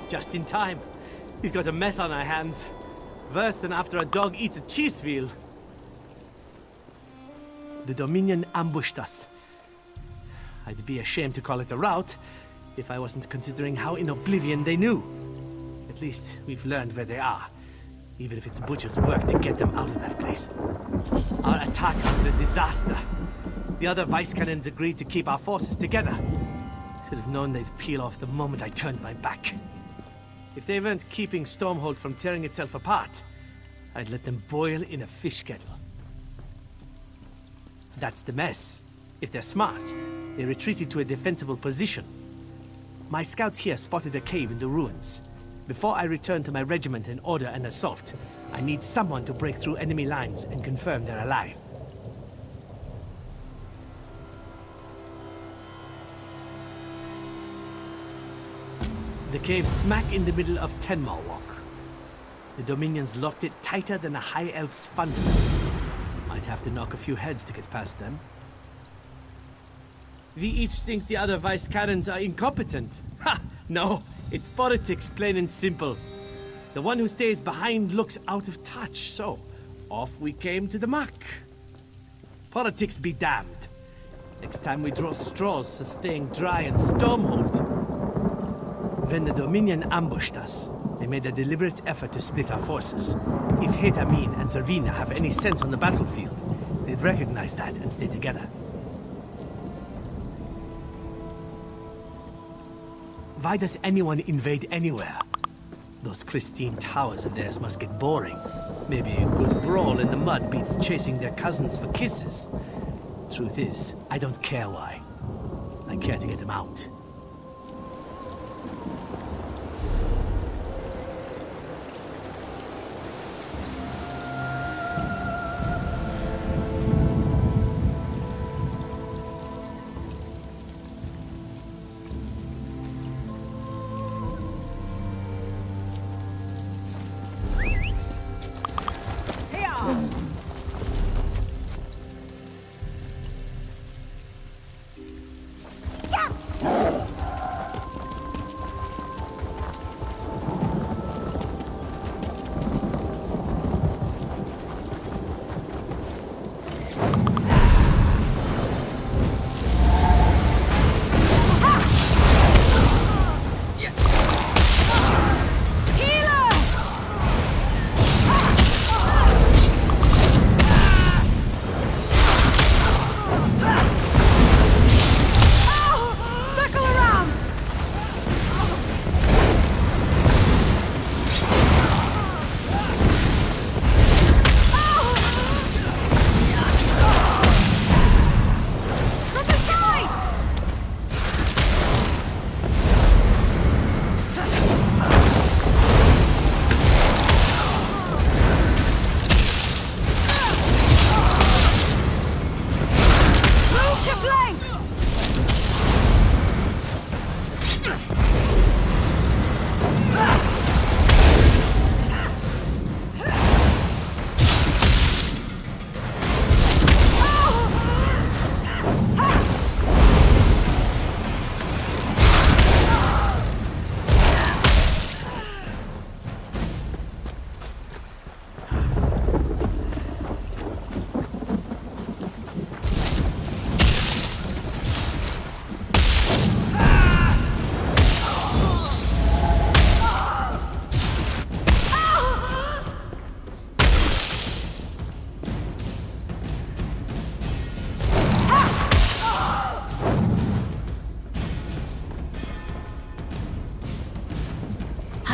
Just in time. We've got a mess on our hands. Worse than after a dog eats a cheese wheel. The Dominion ambushed us. I'd be ashamed to call it a rout if I wasn't considering how in oblivion they knew. At least we've learned where they are, even if it's Butcher's work to get them out of that place. Our attack was a disaster. The other vice cannons agreed to keep our forces together. Should have known they'd peel off the moment I turned my back. If they weren't keeping Stormhold from tearing itself apart, I'd let them boil in a fish kettle. That's the mess. If they're smart, they retreated to a defensible position. My scouts here spotted a cave in the ruins. Before I return to my regiment and order an assault, I need someone to break through enemy lines and confirm they're alive. The cave's smack in the middle of Tenmal Walk. The Dominions locked it tighter than a High Elf's fundament. Might have to knock a few heads to get past them. We each think the other Vice Cannons are incompetent. Ha! No, it's politics, plain and simple. The one who stays behind looks out of touch, so off we came to the mark. Politics be damned. Next time we draw straws for staying dry and Stormhold. When the Dominion ambushed us, they made a deliberate effort to split our forces. If Hetamin and Zervina have any sense on the battlefield, they'd recognize that and stay together. Why does anyone invade anywhere? Those pristine towers of theirs must get boring. Maybe a good brawl in the mud beats chasing their cousins for kisses. Truth is, I don't care why. I care to get them out.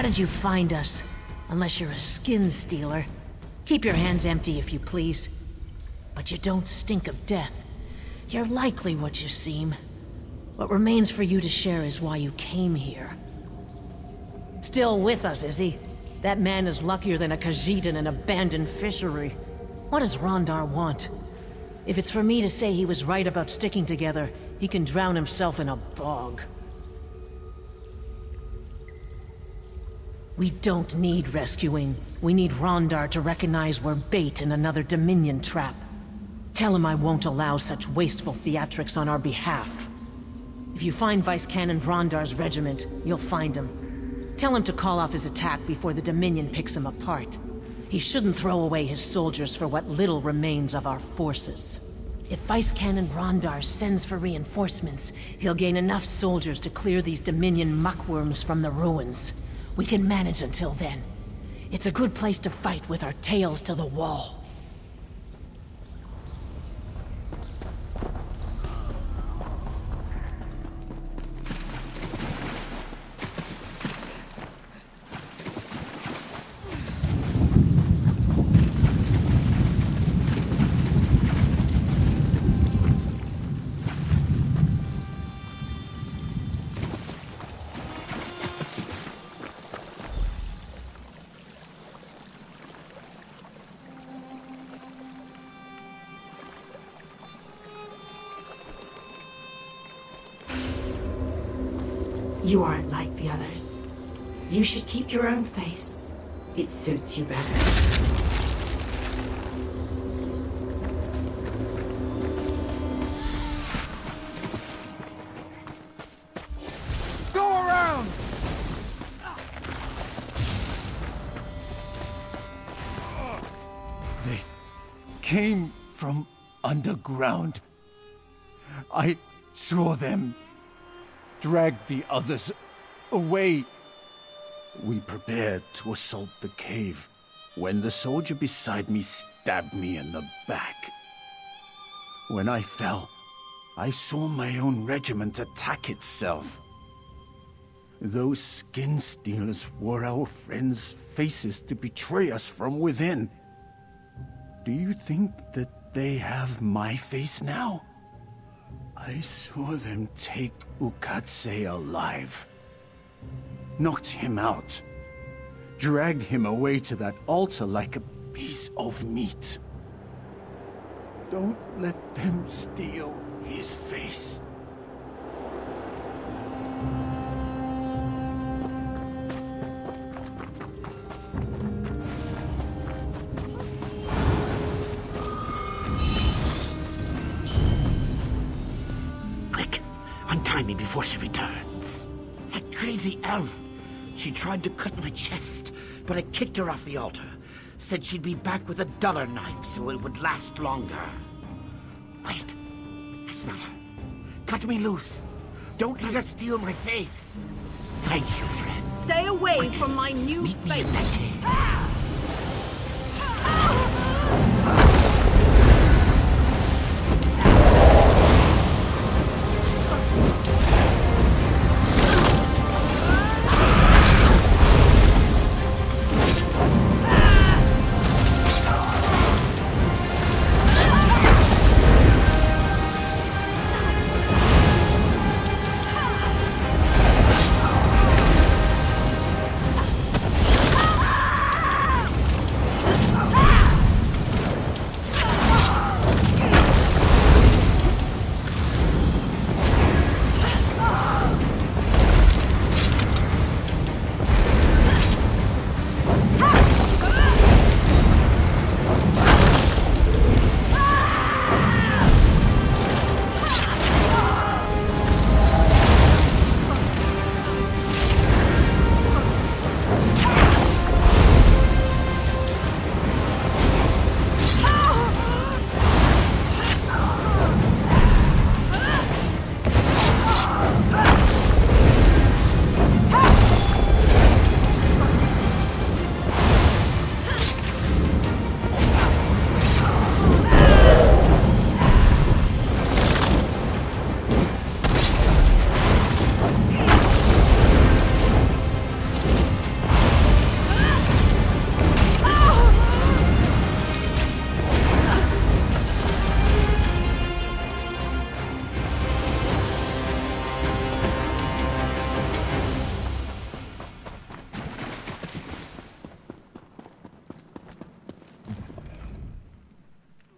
How did you find us? Unless you're a skin stealer. Keep your hands empty if you please. But you don't stink of death. You're likely what you seem. What remains for you to share is why you came here. Still with us, is he? That man is luckier than a Khajiit in an abandoned fishery. What does Rondar want? If it's for me to say he was right about sticking together, he can drown himself in a bog. We don't need rescuing. We need Rondar to recognize we're bait in another Dominion trap. Tell him I won't allow such wasteful theatrics on our behalf. If you find Vice Canon Rondar's regiment, you'll find him. Tell him to call off his attack before the Dominion picks him apart. He shouldn't throw away his soldiers for what little remains of our forces. If Vice Cannon Rondar sends for reinforcements, he'll gain enough soldiers to clear these Dominion muckworms from the ruins. We can manage until then. It's a good place to fight with our tails to the wall. You aren't like the others. You should keep your own face. It suits you better. Go around! They came from underground. I saw them drag the others away. We prepared to assault the cave when the soldier beside me stabbed me in the back. When I fell, I saw my own regiment attack itself. Those skin stealers wore our friends' faces to betray us from within. Do you think that they have my face now? I saw them take Ukatse alive, knocked him out, dragged him away to that altar like a piece of meat. Don't let them steal his face. Untie me before she returns. That crazy elf. She tried to cut my chest, but I kicked her off the altar. Said she'd be back with a duller knife so it would last longer. Wait, that's not her. Cut me loose. Don't let her steal my face. Thank you, friend. Stay away from my new Meet me face. in that cave.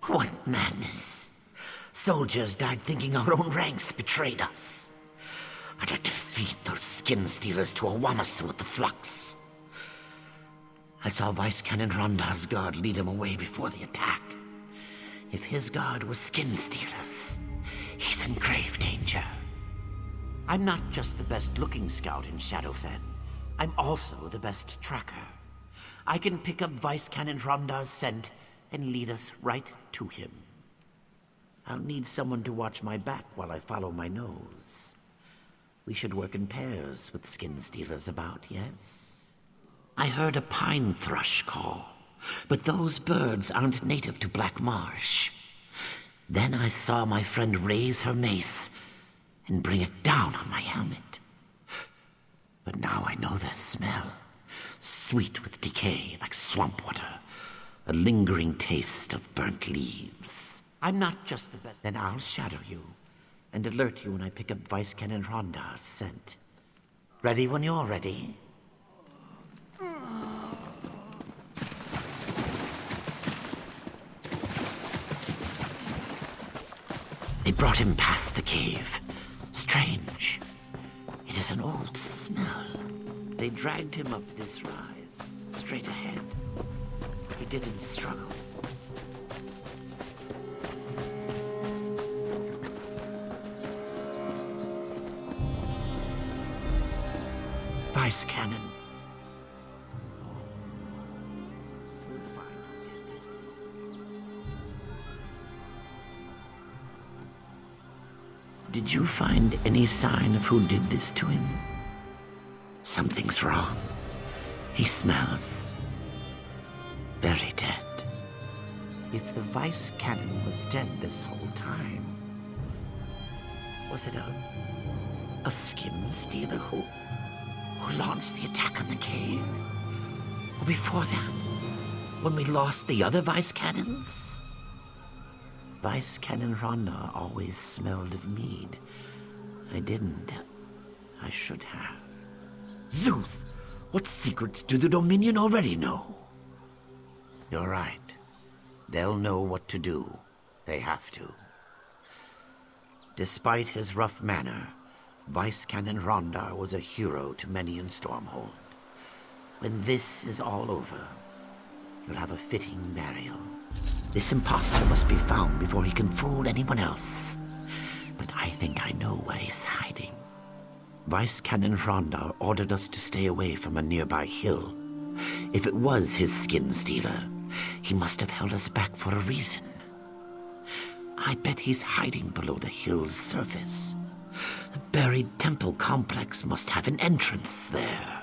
What madness. Soldiers died thinking our own ranks betrayed us. I'd like to feed those skin stealers to a Wamasu with the flux. I saw Vice Cannon Rondar's guard lead him away before the attack. If his guard was skin stealers, he's in grave danger. I'm not just the best-looking scout in Shadowfen. I'm also the best tracker. I can pick up Vice Cannon Rondar's scent and lead us right to him. I'll need someone to watch my back while I follow my nose. We should work in pairs with skin stealers about, yes? I heard a pine thrush call, but those birds aren't native to Black Marsh. Then I saw my friend raise her mace and bring it down on my helmet. But now I know their smell. Sweet with decay, like swamp water. A lingering taste of burnt leaves. I'm not just the best. Then I'll shadow you and alert you when I pick up Vice Cannon Rondar's scent. Ready when you're ready. They brought him past the cave. Strange. It is an old smell. They dragged him up this rise, straight ahead. He didn't struggle. Vice Cannon. We'll find who did this. Did you find any sign of who did this to him? Something's wrong. He smells very dead. If the Vice Cannon was dead this whole time, was it a skin stealer who launched the attack on the cave? Or before that, when we lost the other Vice Cannons? Vice Cannon Rondar always smelled of mead. I didn't. I should have. Zuth! What secrets do the Dominion already know? You're right. They'll know what to do. They have to. Despite his rough manner, Vice Cannon Rondar was a hero to many in Stormhold. When this is all over, you'll have a fitting burial. This imposter must be found before he can fool anyone else. But I think I know where he's hiding. Vice Cannon Rondar ordered us to stay away from a nearby hill. If it was his skin stealer, he must have held us back for a reason. I bet he's hiding below the hill's surface. The buried temple complex must have an entrance there.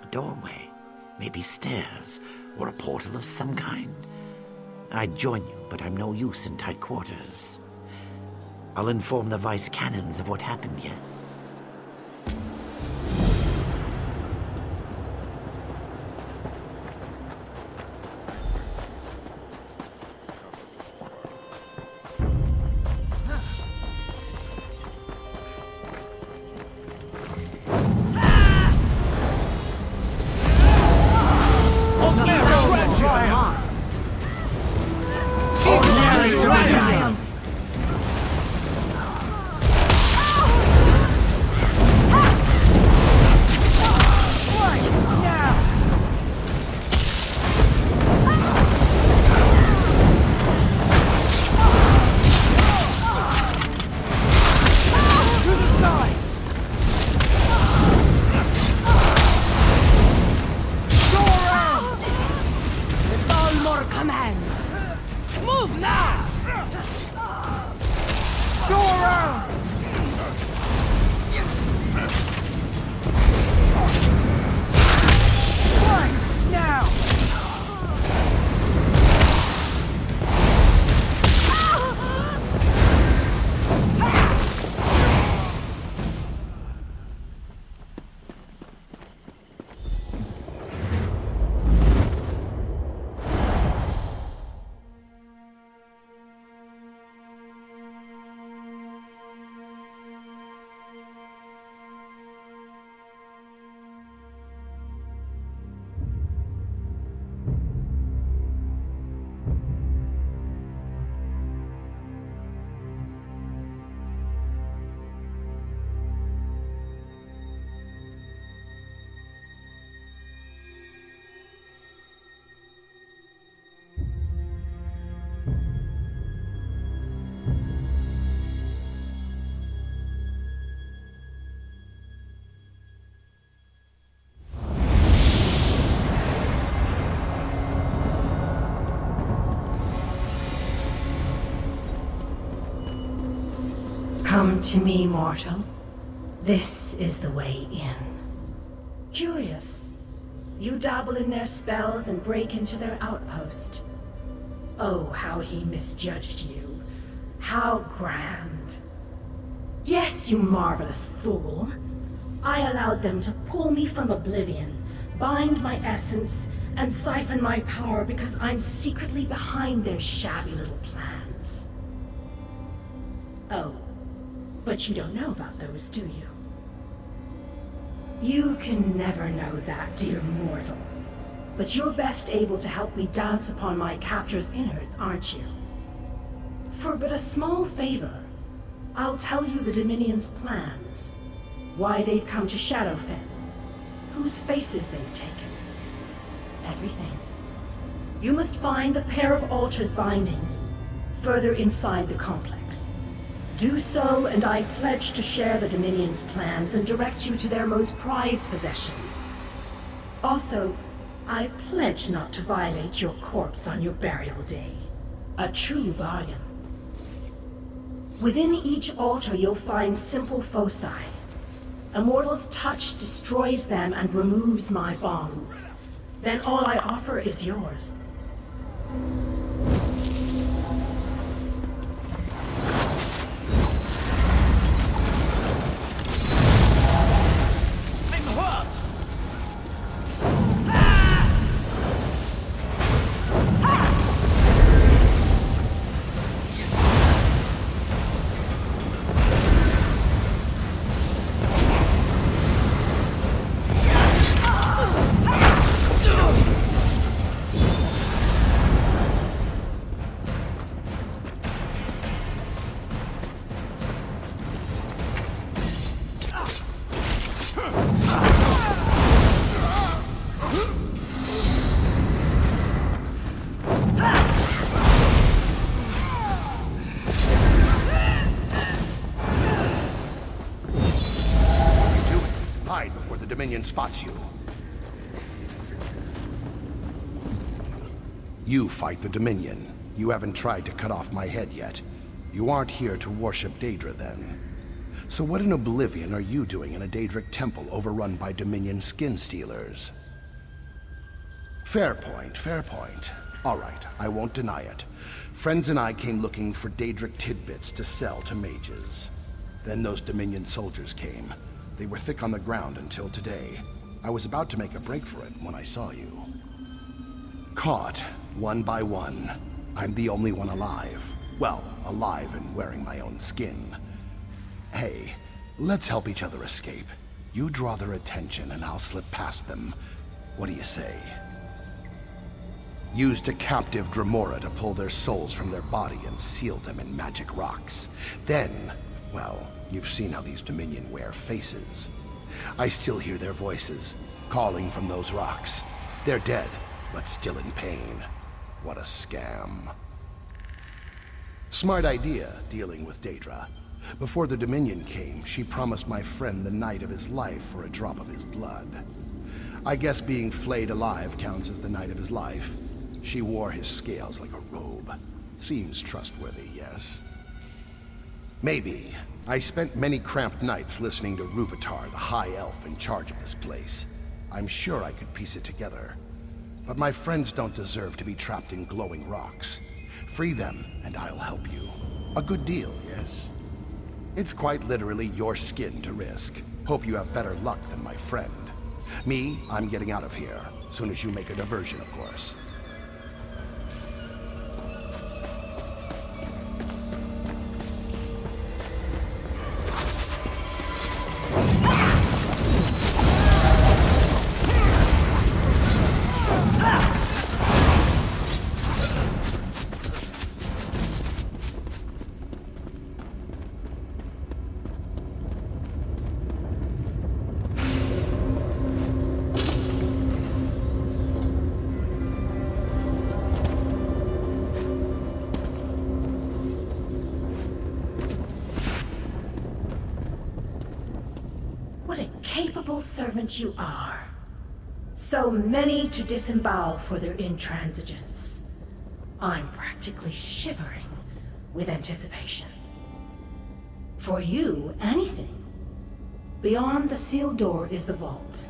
A doorway, maybe stairs, or a portal of some kind. I'd join you, but I'm no use in tight quarters. I'll inform the Vice Cannons of what happened, yes. Come to me, mortal. This is the way in. Curious. You dabble in their spells and break into their outpost. Oh, how he misjudged you. How grand. Yes, you marvelous fool. I allowed them to pull me from oblivion, bind my essence, and siphon my power because I'm secretly behind their shabby little plans. Oh, but you don't know about those, do you? You can never know that, dear mortal. But you're best able to help me dance upon my captor's innards, aren't you? For but a small favor, I'll tell you the Dominion's plans. Why they've come to Shadowfen. Whose faces they've taken. Everything. You must find the pair of altars binding me, further inside the complex. Do so, and I pledge to share the Dominion's plans and direct you to their most prized possession. Also, I pledge not to violate your corpse on your burial day. A true bargain. Within each altar you'll find simple foci. A mortal's touch destroys them and removes my bonds. Then all I offer is yours. Dominion spots you. You fight the Dominion. You haven't tried to cut off my head yet. You aren't here to worship Daedra, then. So what in Oblivion are you doing in a Daedric temple overrun by Dominion skin stealers? Fair point, fair point. All right, I won't deny it. Friends and I came looking for Daedric tidbits to sell to mages. Then those Dominion soldiers came. They were thick on the ground until today. I was about to make a break for it when I saw you. Caught, one by one. I'm the only one alive. Well, alive and wearing my own skin. Hey, let's help each other escape. You draw their attention and I'll slip past them. What do you say? Used a captive Dremora to pull their souls from their body and seal them in magic rocks. Then, well, you've seen how these Dominion wear faces. I still hear their voices, calling from those rocks. They're dead, but still in pain. What a scam. Smart idea, dealing with Daedra. Before the Dominion came, she promised my friend the night of his life for a drop of his blood. I guess being flayed alive counts as the night of his life. She wore his scales like a robe. Seems trustworthy, yes? Maybe. I spent many cramped nights listening to Rúvitar, the High Elf in charge of this place. I'm sure I could piece it together. But my friends don't deserve to be trapped in glowing rocks. Free them, and I'll help you. A good deal, yes? It's quite literally your skin to risk. Hope you have better luck than my friend. Me, I'm getting out of here. Soon as you make a diversion, of course. Servant you are. So many to disembowel for their intransigence. I'm practically shivering with anticipation. For you, anything. Beyond the sealed door is the vault,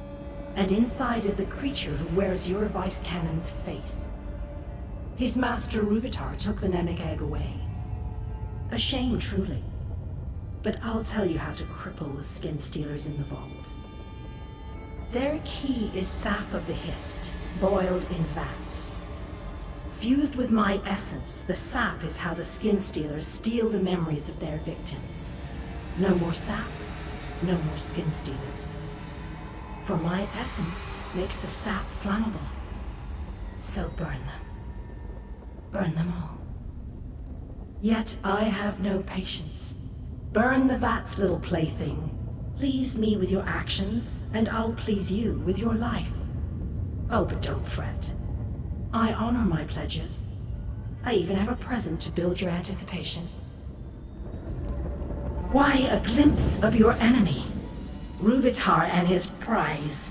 and inside is the creature who wears your Vice Cannon's face. His master Ruvitar took the Namek egg away. A shame, truly. But I'll tell you how to cripple the skin stealers in the vault. Their key is sap of the Hist, boiled in vats. Fused with my essence, the sap is how the skin stealers steal the memories of their victims. No more sap, no more skin stealers. For my essence makes the sap flammable. So burn them. Burn them all. Yet I have no patience. Burn the vats, little plaything. Please me with your actions, and I'll please you with your life. Oh, but don't fret. I honor my pledges. I even have a present to build your anticipation. Why, a glimpse of your enemy, Ruvitar and his prize.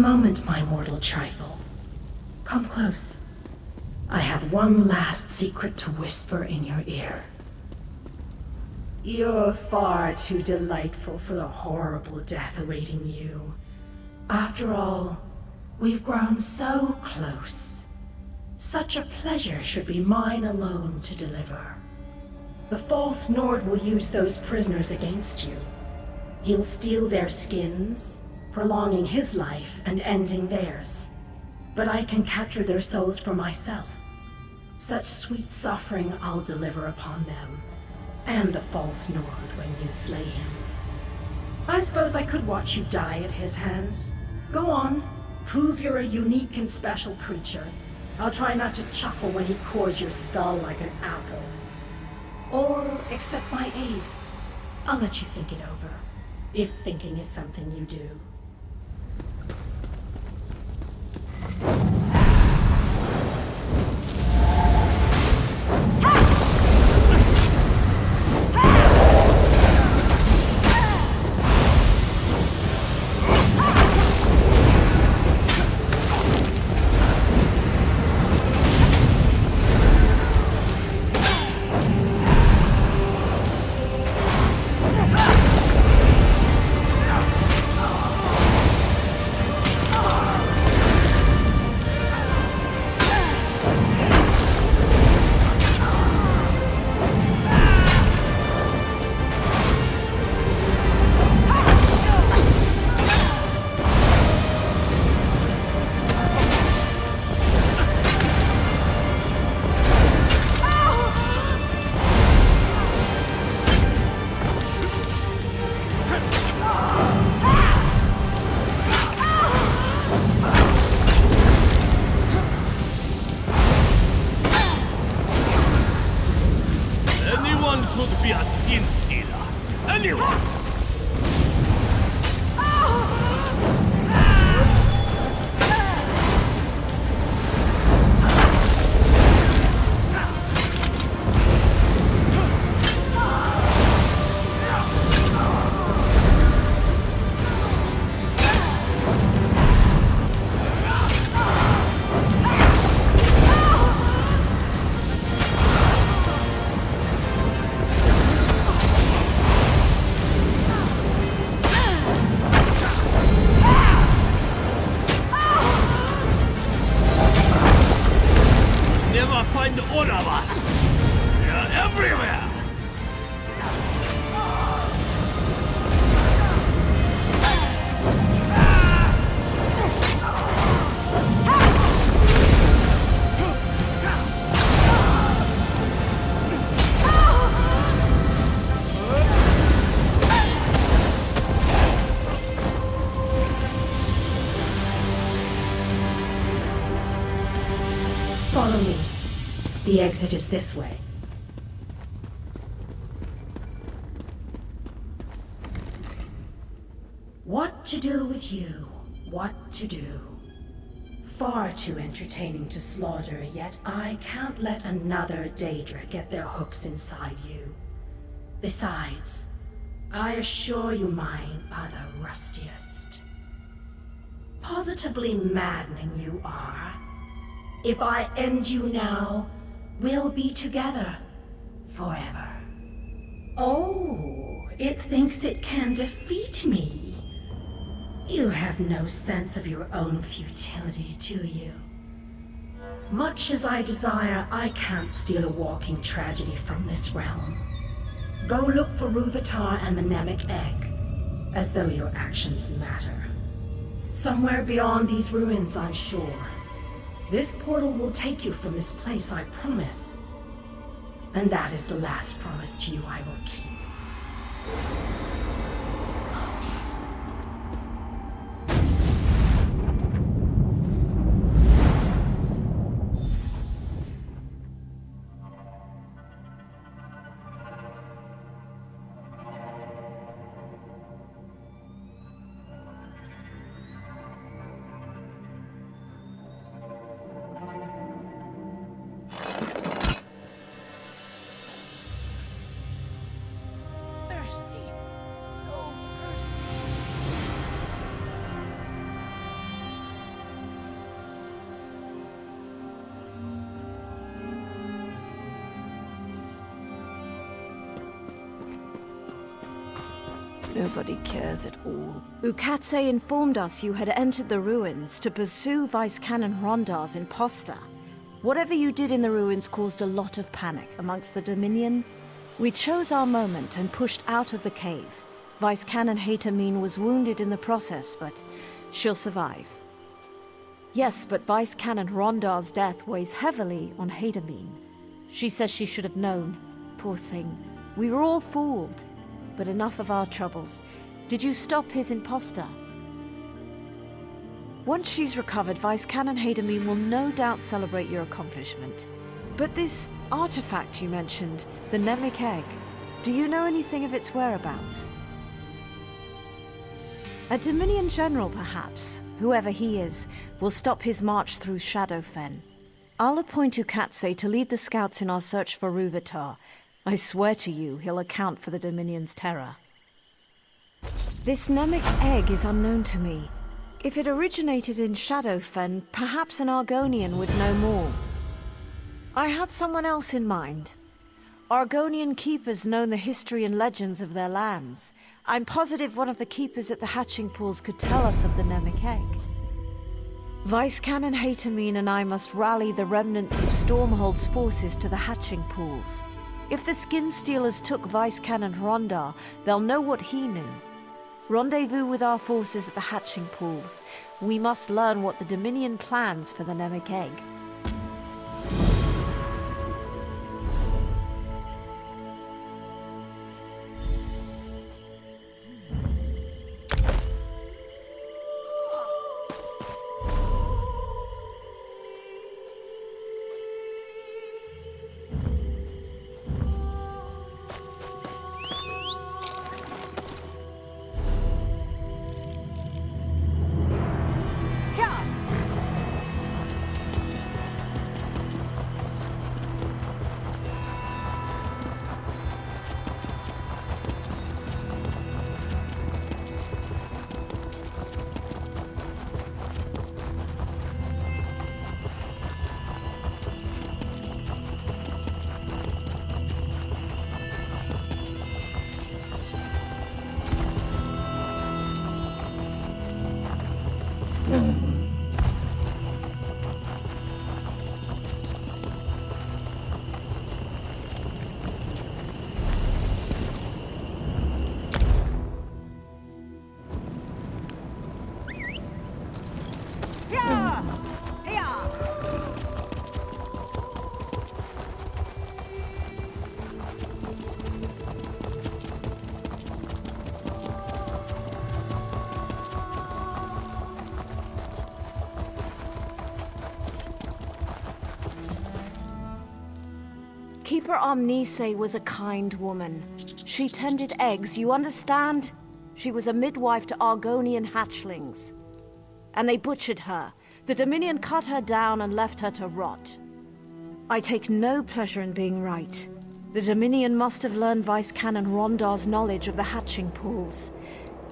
moment, my mortal trifle. Come close. I have one last secret to whisper in your ear. You're far too delightful for the horrible death awaiting you. After all, we've grown so close. Such a pleasure should be mine alone to deliver. The false Nord will use those prisoners against you. He'll steal their skins, prolonging his life and ending theirs. But I can capture their souls for myself. Such sweet suffering I'll deliver upon them, and the false Nord when you slay him. I suppose I could watch you die at his hands. Go on, prove you're a unique and special creature. I'll try not to chuckle when he cores your skull like an apple. Or accept my aid. I'll let you think it over, if thinking is something you do. Could be a skin stealer. Anyone! Find all of us. They're everywhere. Follow me. The exit is this way. What to do with you? What to do? Far too entertaining to slaughter, yet I can't let another Daedra get their hooks inside you. Besides, I assure you mine are the rustiest. Positively maddening you are. If I end you now, we'll be together forever. Oh, it thinks it can defeat me. You have no sense of your own futility, do you? Much as I desire, I can't steal a walking tragedy from this realm. Go look for Ruvatar and the Namek Egg, as though your actions matter. Somewhere beyond these ruins, I'm sure. This portal will take you from this place, I promise. And that is the last promise to you I will keep. Nobody cares at all. Ukatse informed us you had entered the ruins to pursue Vice Canon Rondar's imposter. Whatever you did in the ruins caused a lot of panic amongst the Dominion. We chose our moment and pushed out of the cave. Vice Canon Hatamine was wounded in the process, but she'll survive. Yes, but Vice Canon Rondar's death weighs heavily on Hatamine. She says she should have known. Poor thing. We were all fooled. But enough of our troubles. Did you stop his imposter? Once she's recovered, Vice Canon Hatamine will no doubt celebrate your accomplishment. But this artifact you mentioned, the Nemik Egg, do you know anything of its whereabouts? A Dominion general, perhaps, whoever he is, will stop his march through Shadowfen. I'll appoint Ukatse to lead the scouts in our search for Rúvatar. I swear to you, he'll account for the Dominion's terror. This Nemik Egg is unknown to me. If it originated in Shadowfen, perhaps an Argonian would know more. I had someone else in mind. Argonian keepers know the history and legends of their lands. I'm positive one of the keepers at the hatching pools could tell us of the Nemik Egg. Vice Canon Hatamine and I must rally the remnants of Stormhold's forces to the hatching pools. If the Skin Stealers took Vice Canon Rondar, they'll know what he knew. Rendezvous with our forces at the hatching pools. We must learn what the Dominion plans for the Nemik Egg. Keeper Omnise was a kind woman. She tended eggs, you understand? She was a midwife to Argonian hatchlings. And they butchered her. The Dominion cut her down and left her to rot. I take no pleasure in being right. The Dominion must have learned Vice Canon Rondar's knowledge of the hatching pools.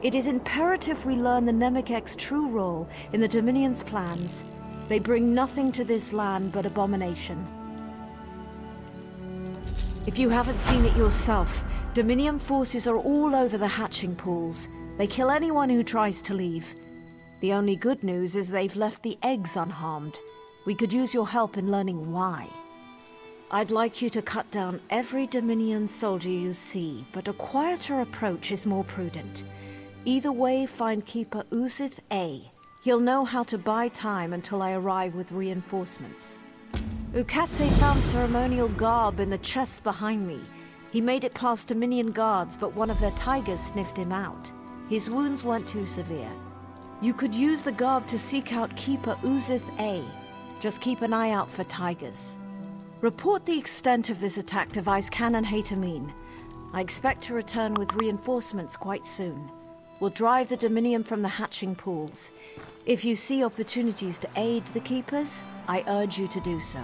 It is imperative we learn the Nemik Egg's true role in the Dominion's plans. They bring nothing to this land but abomination. If you haven't seen it yourself, Dominion forces are all over the hatching pools. They kill anyone who tries to leave. The only good news is they've left the eggs unharmed. We could use your help in learning why. I'd like you to cut down every Dominion soldier you see, but a quieter approach is more prudent. Either way, find Keeper Uzith A. He'll know how to buy time until I arrive with reinforcements. Ukatse found ceremonial garb in the chest behind me. He made it past Dominion guards, but one of their tigers sniffed him out. His wounds weren't too severe. You could use the garb to seek out Keeper Uzith A. Just keep an eye out for tigers. Report the extent of this attack to Vice Canon Hatamine. I expect to return with reinforcements quite soon. We'll drive the Dominion from the hatching pools. If you see opportunities to aid the Keepers, I urge you to do so.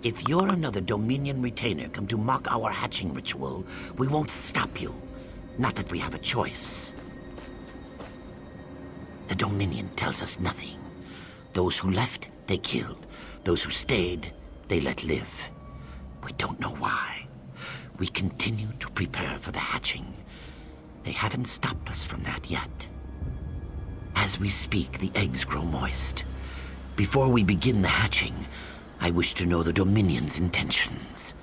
If you're another Dominion retainer come to mock our hatching ritual, we won't stop you. Not that we have a choice. The Dominion tells us nothing. Those who left, they killed. Those who stayed, they let live. We don't know why. We continue to prepare for the hatching. They haven't stopped us from that yet. As we speak, the eggs grow moist. Before we begin the hatching, I wish to know the Dominion's intentions.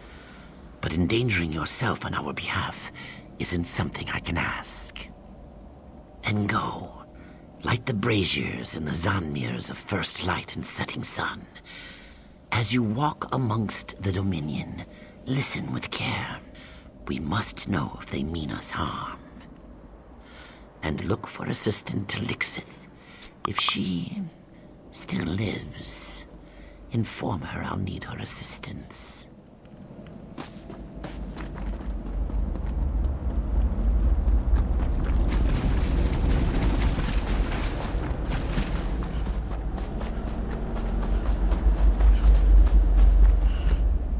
But endangering yourself on our behalf isn't something I can ask. And go. Light the braziers in the Zanmirs of First Light and Setting Sun. As you walk amongst the Dominion, listen with care. We must know if they mean us harm. And look for Assistant Talixith. If she still lives, inform her I'll need her assistance.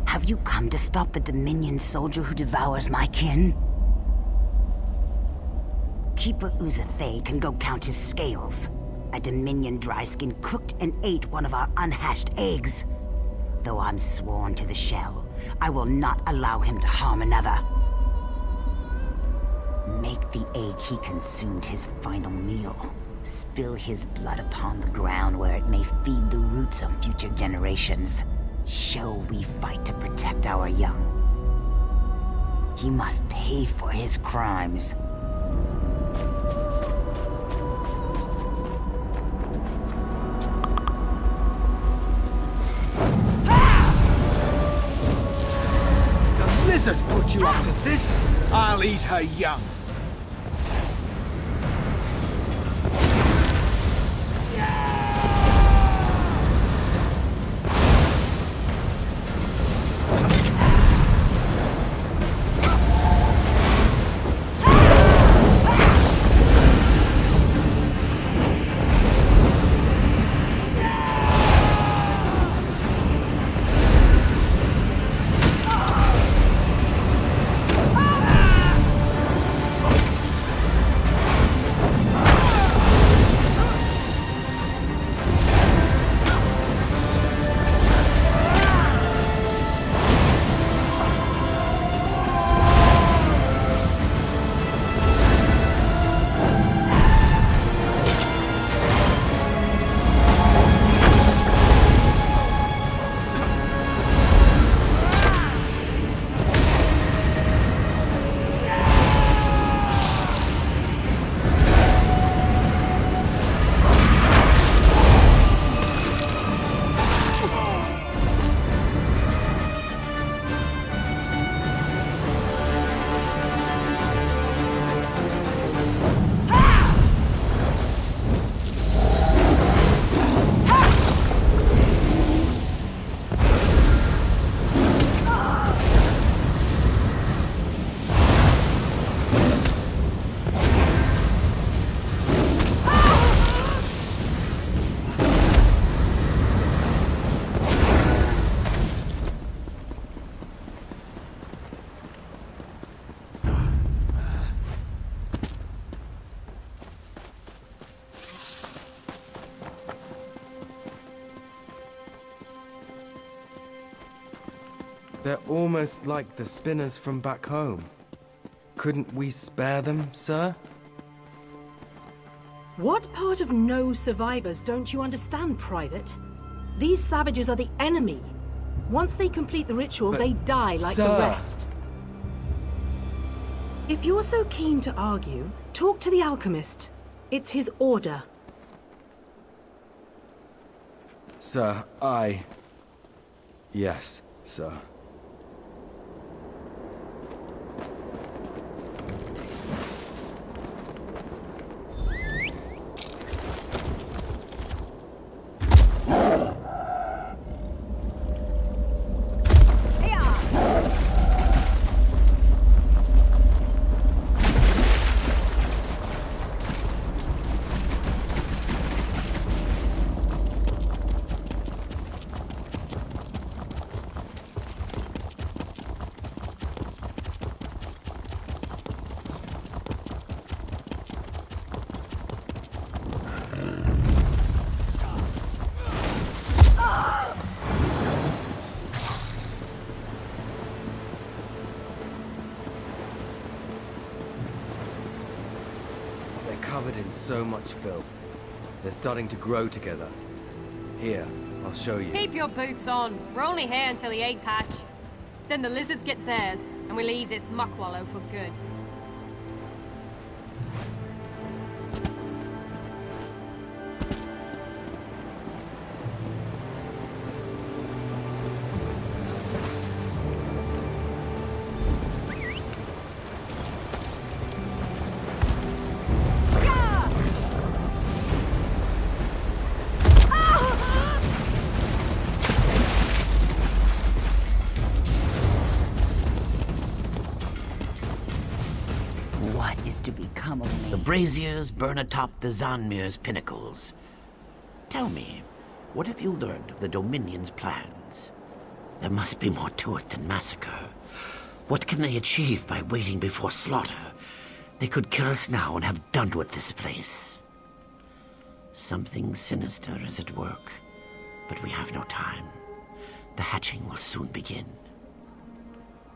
Have you come to stop the Dominion soldier who devours my kin? Keeper Uzathay can go count his scales. A Dominion dryskin cooked and ate one of our unhatched eggs. Though I'm sworn to the shell, I will not allow him to harm another. Make the egg he consumed his final meal. Spill his blood upon the ground where it may feed the roots of future generations. Show we fight to protect our young. He must pay for his crimes. The blizzard put you up to this? I'll eat her young. They're almost like the spinners from back home. Couldn't we spare them, sir? What part of no survivors don't you understand, Private? These savages are the enemy. Once they complete the ritual, they die like the rest. If you're so keen to argue, talk to the alchemist. It's his order. Sir, Yes, sir. covered in so much filth. They're starting to grow together. Here, I'll show you. Keep your boots on. We're only here until the eggs hatch. Then the lizards get theirs, and we leave this muck wallow for good. What is to become of me? The braziers burn atop the Zanmir's pinnacles. Tell me, what have you learned of the Dominion's plans? There must be more to it than massacre. What can they achieve by waiting before slaughter? They could kill us now and have done with this place. Something sinister is at work, but we have no time. The hatching will soon begin.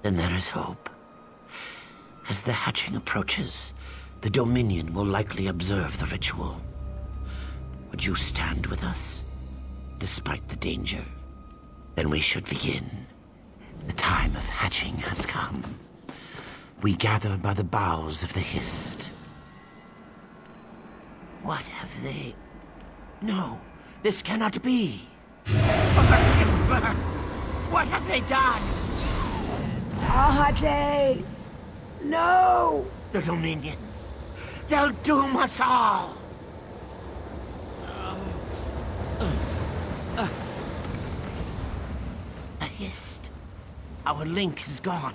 Then there is hope. As the hatching approaches, the Dominion will likely observe the ritual. Would you stand with us, despite the danger? Then we should begin. The time of hatching has come. We gather by the boughs of the Hist. What have they... No, this cannot be. What have they done? Ahate! No! The Dominion. They'll doom us all. The Hist. Our link is gone.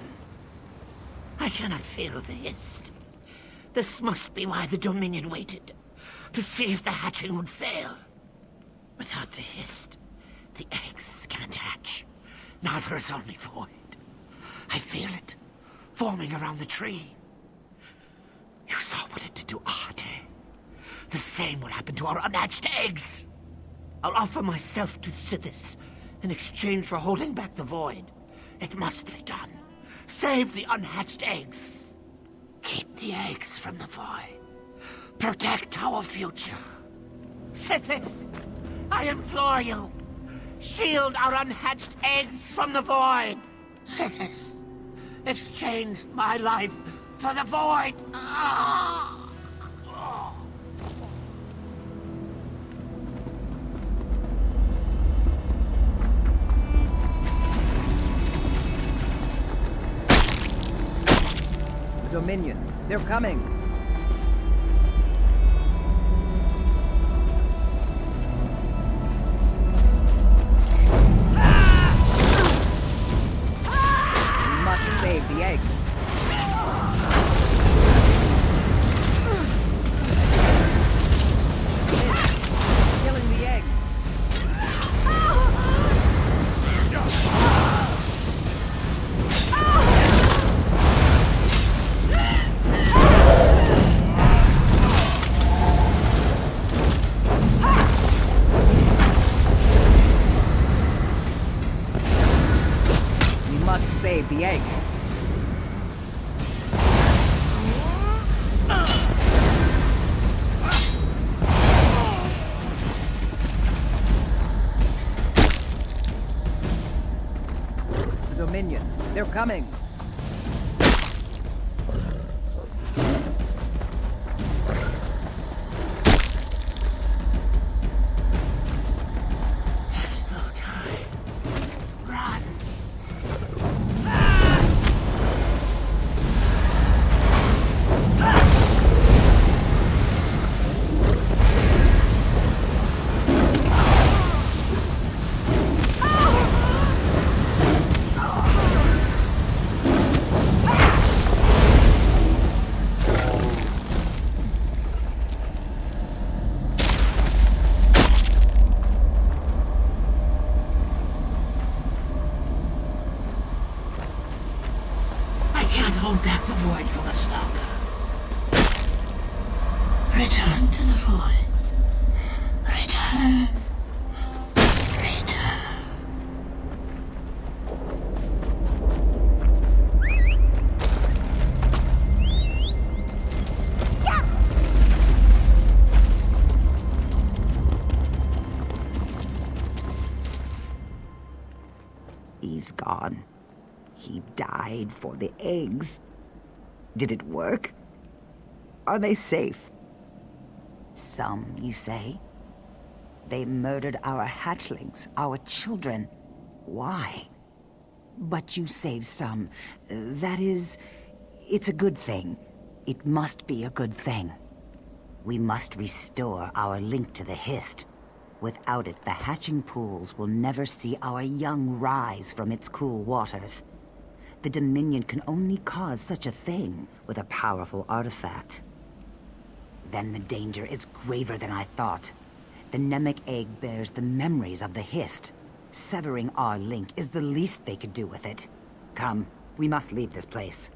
I cannot feel the Hist. This must be why the Dominion waited. To see if the hatching would fail. Without the Hist, the eggs can't hatch. Now there is only void. I feel it, forming around the tree. You saw what it did to Ahate. The same will happen to our unhatched eggs. I'll offer myself to Sithis in exchange for holding back the void. It must be done. Save the unhatched eggs. Keep the eggs from the void. Protect our future. Sithis, I implore you. Shield our unhatched eggs from the void. Sithis, exchange my life for the void. The Dominion. They're coming. We must save the eggs. Killing the eggs. We must save the eggs. The Dominion. They're coming. There's no time. Run. I can't hold back the void for much longer. Return to the void. Return. Return. died for the eggs. Did it work? Are they safe? Some, you say? They murdered our hatchlings, our children. Why? But you saved some. That is... it's a good thing. It must be a good thing. We must restore our link to the Hist. Without it, the hatching pools will never see our young rise from its cool waters. The Dominion can only cause such a thing with a powerful artifact. Then the danger is graver than I thought. The Nemec egg bears the memories of the Hist. Severing our link is the least they could do with it. Come, we must leave this place.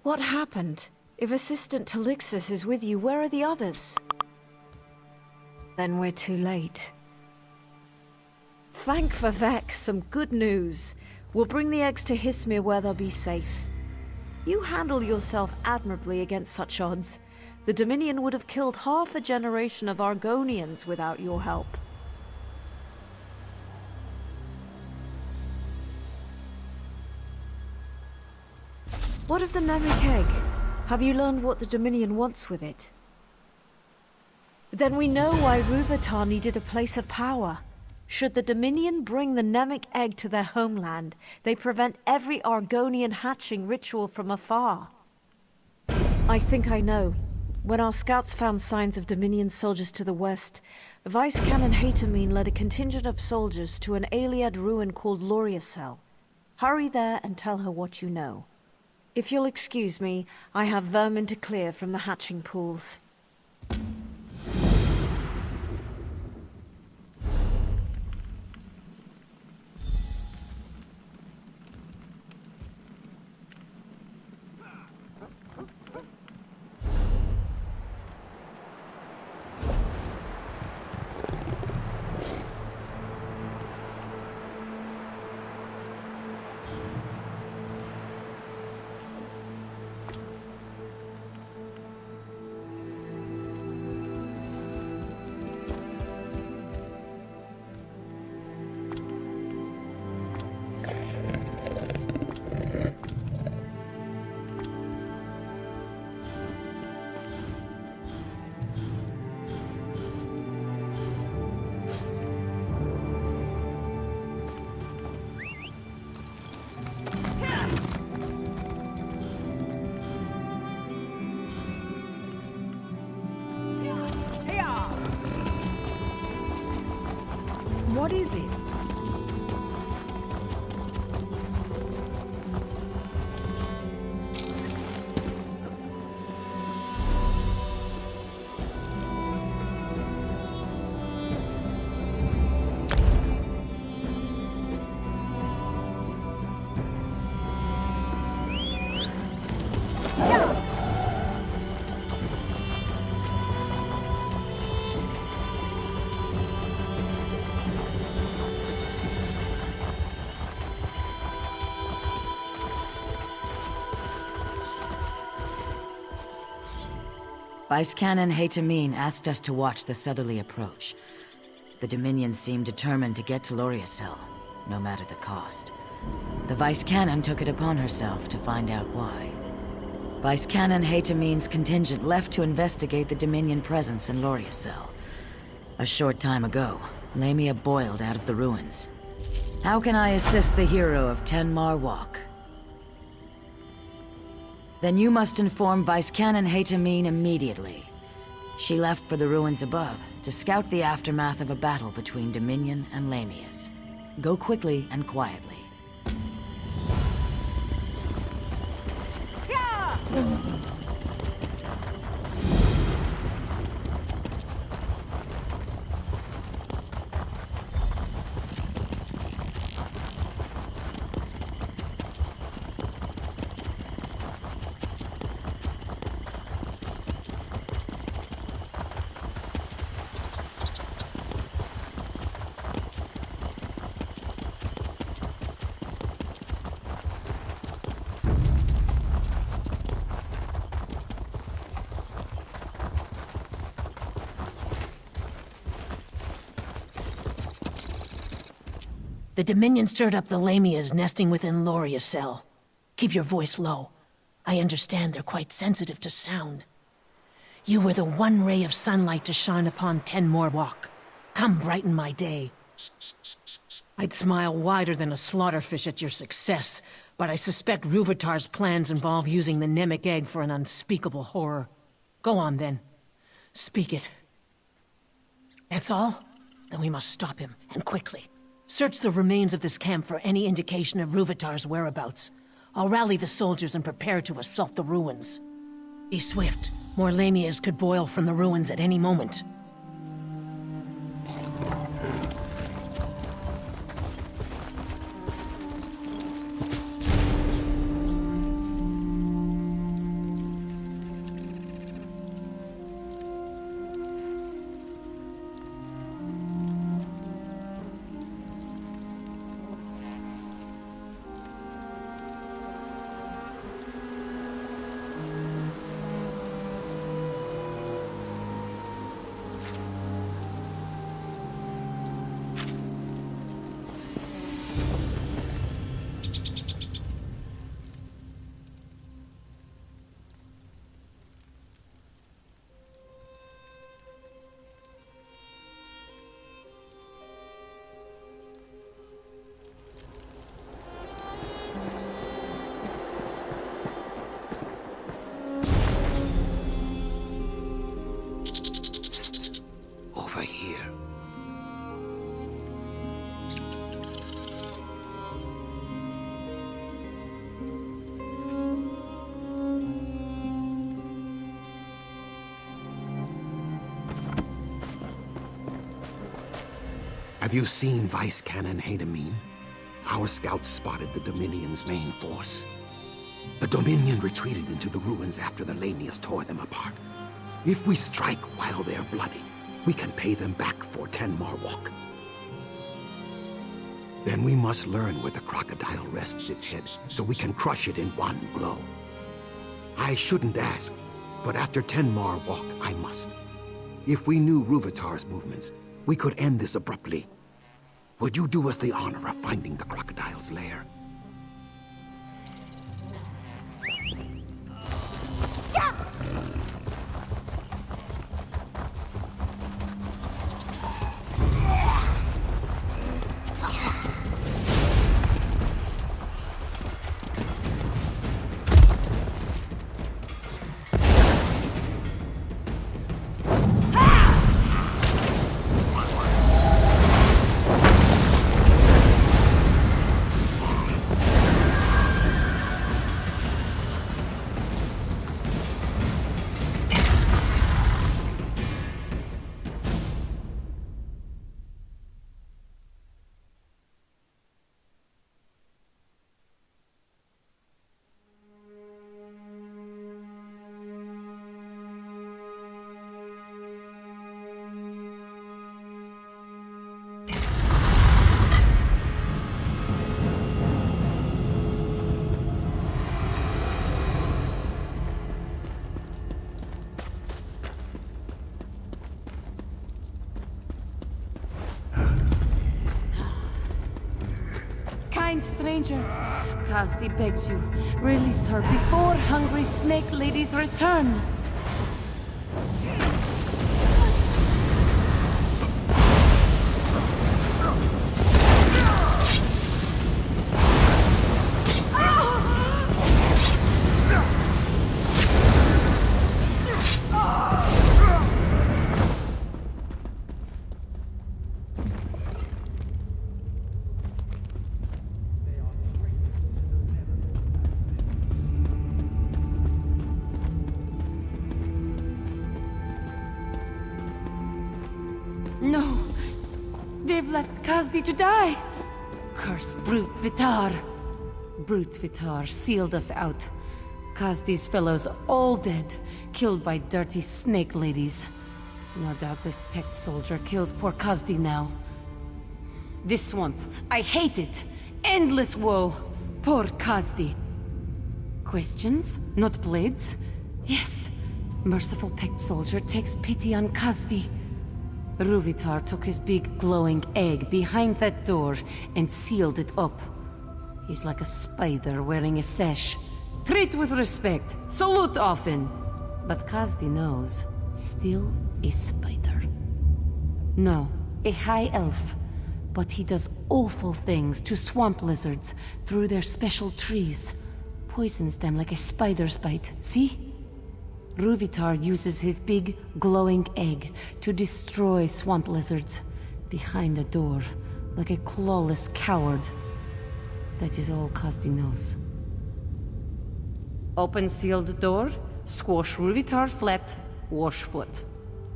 What happened? If Assistant Talixus is with you, where are the others? Then we're too late. Thank Vivek, some good news. We'll bring the eggs to Hismir where they'll be safe. You handle yourself admirably against such odds. The Dominion would have killed half a generation of Argonians without your help. What of the Nemec egg? Have you learned what the Dominion wants with it? Then we know why Rúvatar needed a place of power. Should the Dominion bring the Nemec egg to their homeland, they prevent every Argonian hatching ritual from afar. I think I know. When our scouts found signs of Dominion soldiers to the west, Vice Canon Hatamine led a contingent of soldiers to an Ayleid ruin called Loriasel. Hurry there and tell her what you know. If you'll excuse me, I have vermin to clear from the hatching pools. What is it? Vice Canon Hatamine asked us to watch the southerly approach. The Dominion seemed determined to get to Loriasel, no matter the cost. The Vice Canon took it upon herself to find out why. Vice Canon Hatamine's contingent left to investigate the Dominion presence in Loriasel. A short time ago, Lamia boiled out of the ruins. How can I assist the hero of Ten Mar Walk? Then you must inform Vice Canon Hatamine immediately. She left for the ruins above to scout the aftermath of a battle between Dominion and Lamias. Go quickly and quietly. The Dominion stirred up the Lamias nesting within Loria's cell. Keep your voice low. I understand they're quite sensitive to sound. You were the one ray of sunlight to shine upon Tenmore Walk. Come brighten my day. I'd smile wider than a slaughterfish at your success, but I suspect Ruvatar's plans involve using the Nemic egg for an unspeakable horror. Go on, then. Speak it. That's all? Then we must stop him, and quickly. Search the remains of this camp for any indication of Ruvatar's whereabouts. I'll rally the soldiers and prepare to assault the ruins. Be swift. More Lamias could boil from the ruins at any moment. Have you seen Vice Canon Hadamine? Our scouts spotted the Dominion's main force. The Dominion retreated into the ruins after the Lamias tore them apart. If we strike while they're bloody, we can pay them back for Tenmore Walk. Then we must learn where the crocodile rests its head, so we can crush it in one blow. I shouldn't ask, but after Tenmore Walk, I must. If we knew Ruvatar's movements, we could end this abruptly. Would you do us the honor of finding the crocodile's lair? Stranger, Kazdi begs you, release her before hungry snake ladies return. No, they've left Kazdi to die. Curse Brute Vitar. Brute Vitar sealed us out. Kazdi's fellows all dead, killed by dirty snake ladies. No doubt this pecked soldier kills poor Kazdi now. This swamp, I hate it. Endless woe. Poor Kazdi. Questions? Not blades? Yes. Merciful pecked soldier takes pity on Kazdi. Ruvitar took his big glowing egg behind that door and sealed it up. He's like a spider wearing a sash. Treat with respect, salute often. But Kazdi knows, still a spider. No, a high elf. But he does awful things to swamp lizards through their special trees. Poisons them like a spider's bite, see? Ruvitar uses his big, glowing egg to destroy swamp lizards behind a door, like a clawless coward. That is all Kazdi knows. Open sealed door, squash Ruvitar flat, wash foot.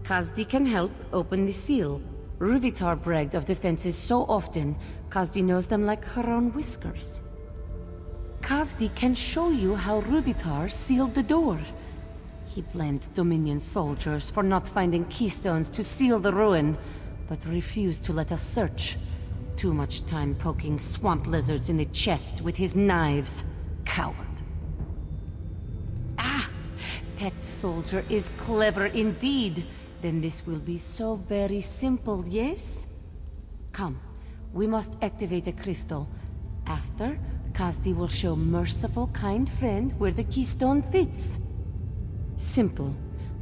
Kazdi can help open the seal. Ruvitar bragged of defenses so often, Kazdi knows them like her own whiskers. Kazdi can show you how Ruvitar sealed the door. He blamed Dominion soldiers for not finding keystones to seal the ruin, but refused to let us search. Too much time poking swamp lizards in the chest with his knives. Coward. Ah! Pet soldier is clever indeed. Then this will be so very simple, yes? Come, we must activate a crystal. After, Kazdi will show merciful, kind friend where the keystone fits. Simple.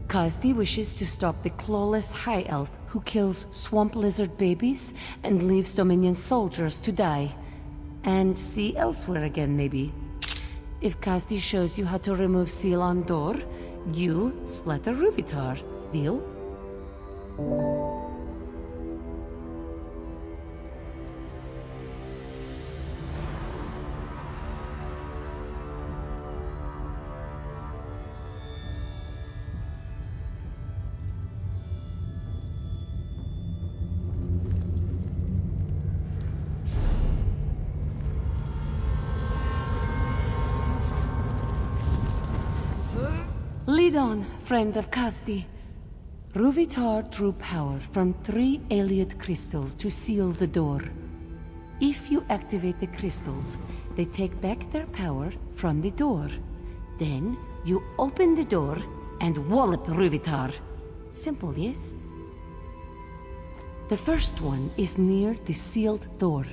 Kazdi wishes to stop the clawless high elf who kills swamp lizard babies and leaves Dominion soldiers to die. And see elsewhere again, maybe. If Kazdi shows you how to remove seal on door, you splatter Ruvitar. Deal? Lead on, friend of Kazdi. Ruvitar drew power from 3 Ayleid crystals to seal the door. If you activate the crystals, they take back their power from the door. Then, you open the door and wallop Ruvitar. Simple, yes? The first one is near the sealed door.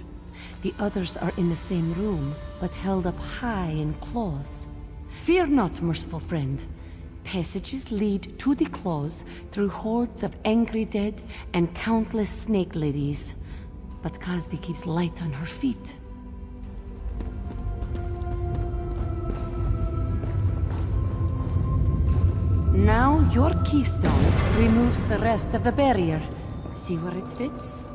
The others are in the same room, but held up high in claws. Fear not, merciful friend. Passages lead to the claws through hordes of angry dead and countless snake ladies. But Kazdi keeps light on her feet. Now your keystone removes the rest of the barrier. See where it fits?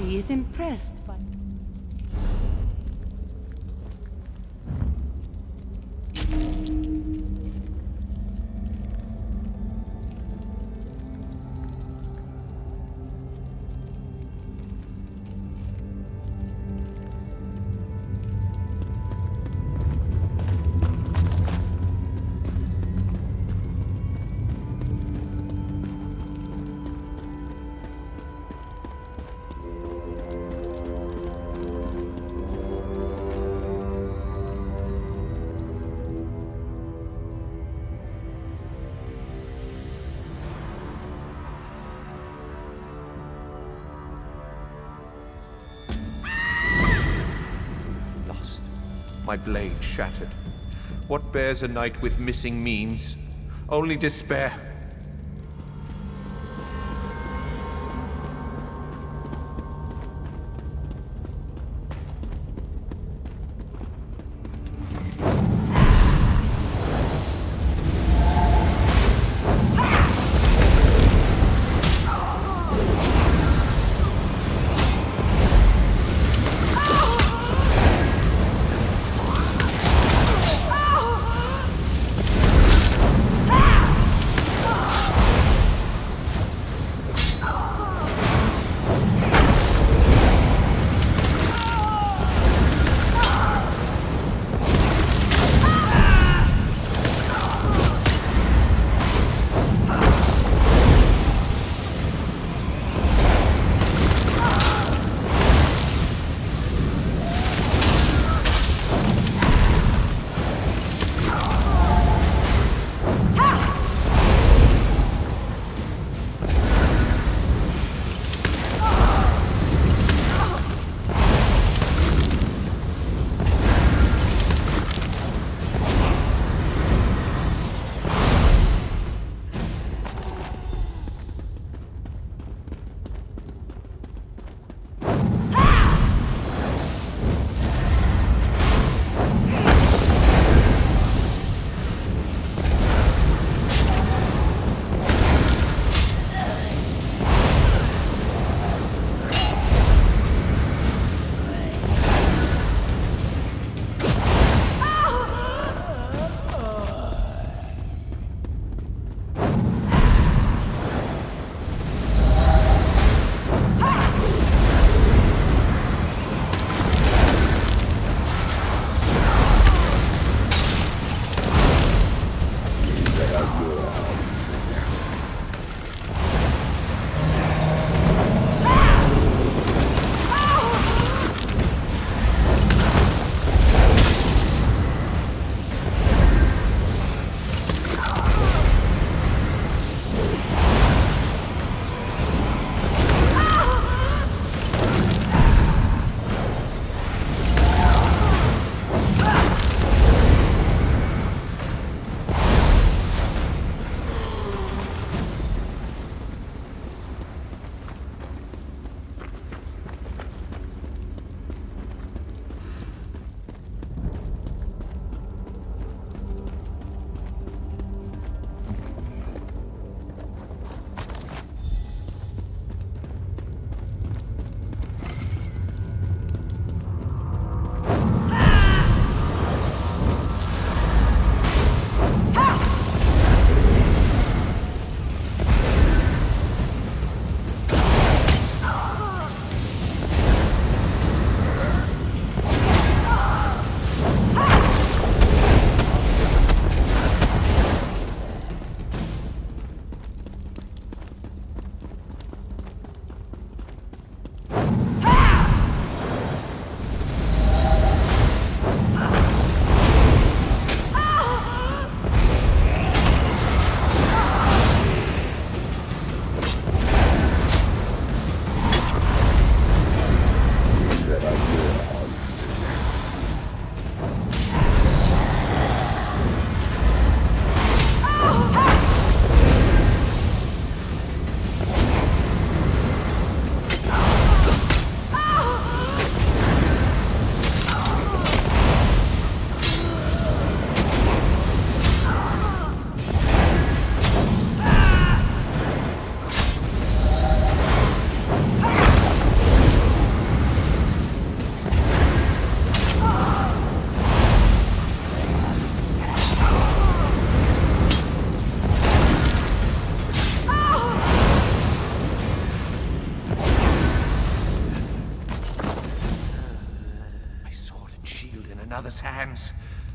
Kazdi is impressed by... Lost. My blade shattered. What bears a knight with missing means? Only despair.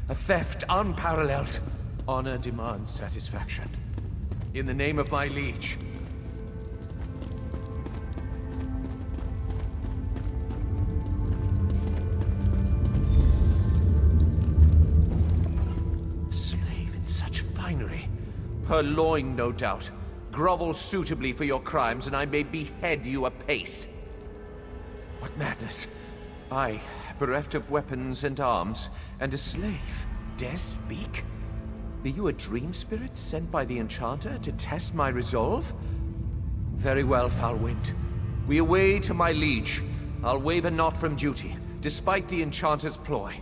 A theft unparalleled. Honor demands satisfaction. In the name of my liege. Slave in such finery. Purloined, no doubt. Grovel suitably for your crimes, and I may behead you apace. What madness! I, bereft of weapons and arms, and a slave, dare speak? Be you a dream spirit sent by the Enchanter to test my resolve? Very well, foul wind. We away to my liege. I'll waver not from duty, despite the Enchanter's ploy.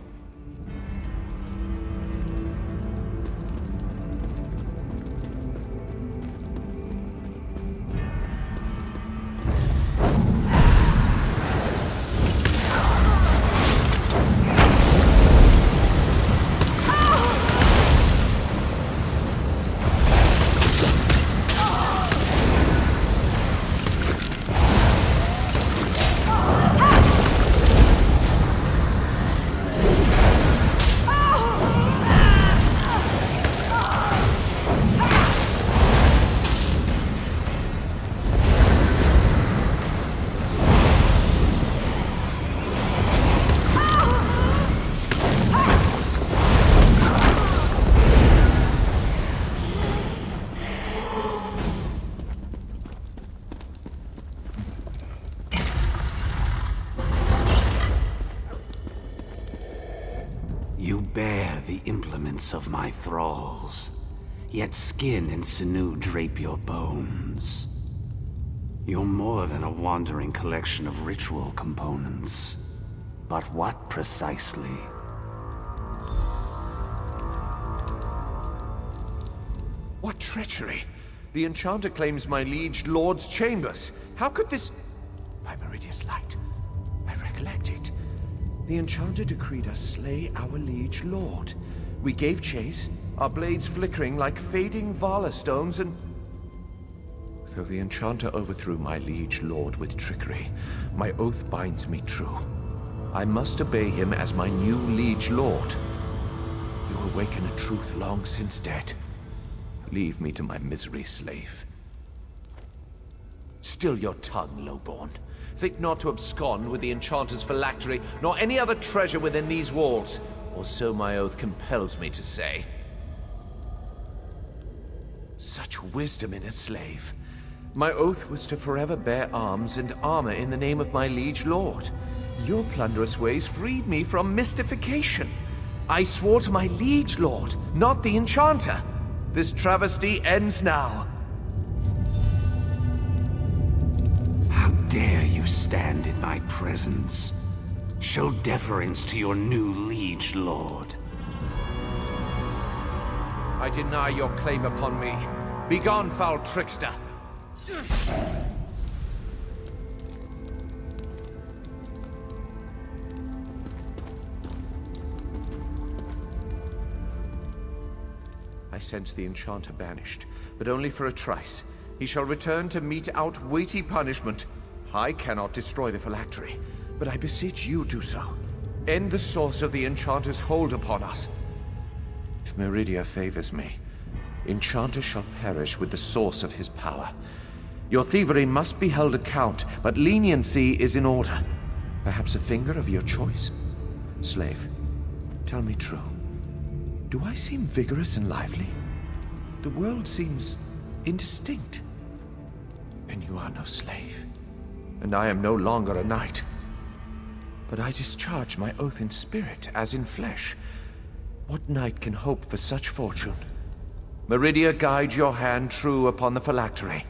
You bear the implements of my thralls, yet skin and sinew drape your bones. You're more than a wandering collection of ritual components. But what precisely? What treachery! The Enchanter claims my liege lord's chambers. How could this... By Meridia's light, I recollect it. The Enchanter decreed us slay our liege lord. We gave chase, our blades flickering like fading Vala stones, and... Though the Enchanter overthrew my liege lord with trickery, my oath binds me true. I must obey him as my new liege lord. You awaken a truth long since dead. Leave me to my misery, slave. Still your tongue, lowborn. Think not to abscond with the Enchanter's phylactery, nor any other treasure within these walls, or so my oath compels me to say. Such wisdom in a slave. My oath was to forever bear arms and armor in the name of my liege lord. Your plunderous ways freed me from mystification. I swore to my liege lord, not the Enchanter. This travesty ends now. How dare you stand in my presence? Show deference to your new liege lord. I deny your claim upon me. Begone, foul trickster! I sense the Enchanter banished, but only for a trice. He shall return to mete out weighty punishment. I cannot destroy the phylactery, but I beseech you do so. End the source of the Enchanter's hold upon us. If Meridia favors me, Enchanter shall perish with the source of his power. Your thievery must be held account, but leniency is in order. Perhaps a finger of your choice? Slave, tell me true. Do I seem vigorous and lively? The world seems indistinct. And you are no slave. And I am no longer a knight. But I discharge my oath in spirit as in flesh. What knight can hope for such fortune? Meridia, guide your hand true upon the phylactery.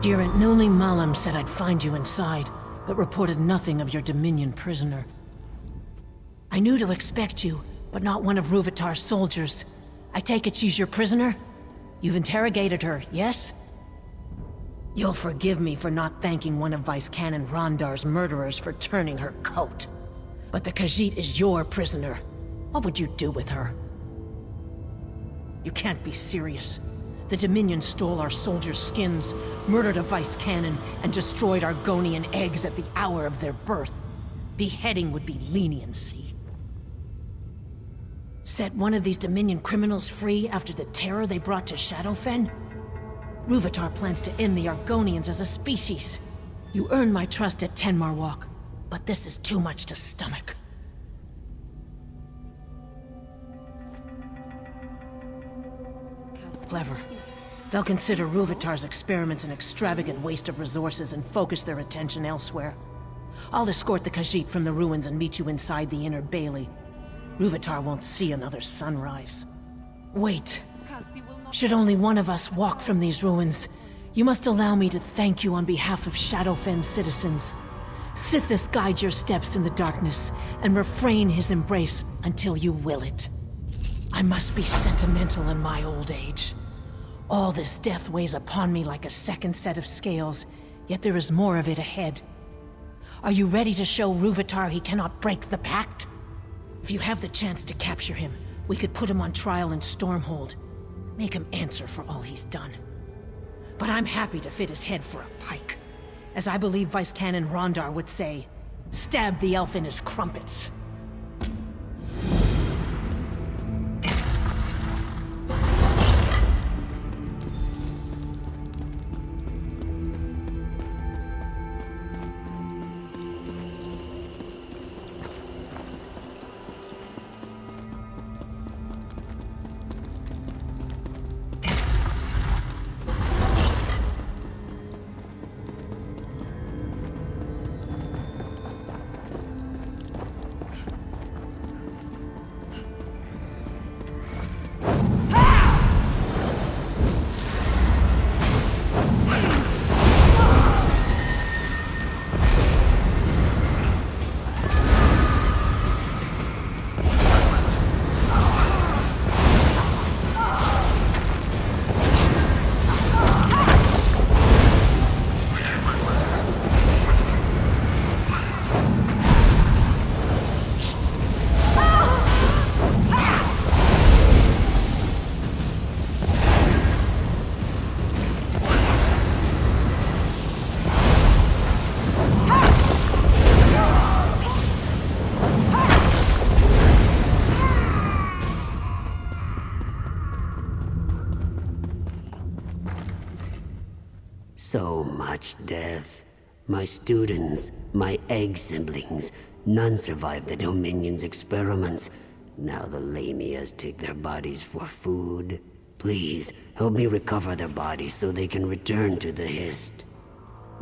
Durant Noli Malam said I'd find you inside, but reported nothing of your Dominion prisoner. I knew to expect you, but not one of Rúvitar's soldiers. I take it she's your prisoner? You've interrogated her, yes? You'll forgive me for not thanking one of Vice Canon Rondar's murderers for turning her coat. But the Khajiit is your prisoner. What would you do with her? You can't be serious. The Dominion stole our soldiers' skins, murdered a Vice Canon, and destroyed Argonian eggs at the hour of their birth. Beheading would be leniency. Set one of these Dominion criminals free after the terror they brought to Shadowfen? Rúvitar plans to end the Argonians as a species. You earned my trust at Tenmar Walk, but this is too much to stomach. Clever. They'll consider Rúvitar's experiments an extravagant waste of resources and focus their attention elsewhere. I'll escort the Khajiit from the ruins and meet you inside the Inner Bailey. Rúvitar won't see another sunrise. Wait. Should only one of us walk from these ruins, you must allow me to thank you on behalf of Shadowfen citizens. Sithis guide your steps in the darkness, and refrain his embrace until you will it. I must be sentimental in my old age. All this death weighs upon me like a second set of scales, yet there is more of it ahead. Are you ready to show Rúvitar he cannot break the pact? If you have the chance to capture him, we could put him on trial in Stormhold. Make him answer for all he's done. But I'm happy to fit his head for a pike. As I believe Vice Canon Rondar would say, stab the elf in his crumpets. So much death. My students, my egg siblings, none survived the Dominion's experiments. Now the Lamias take their bodies for food. Please, help me recover their bodies so they can return to the Hist.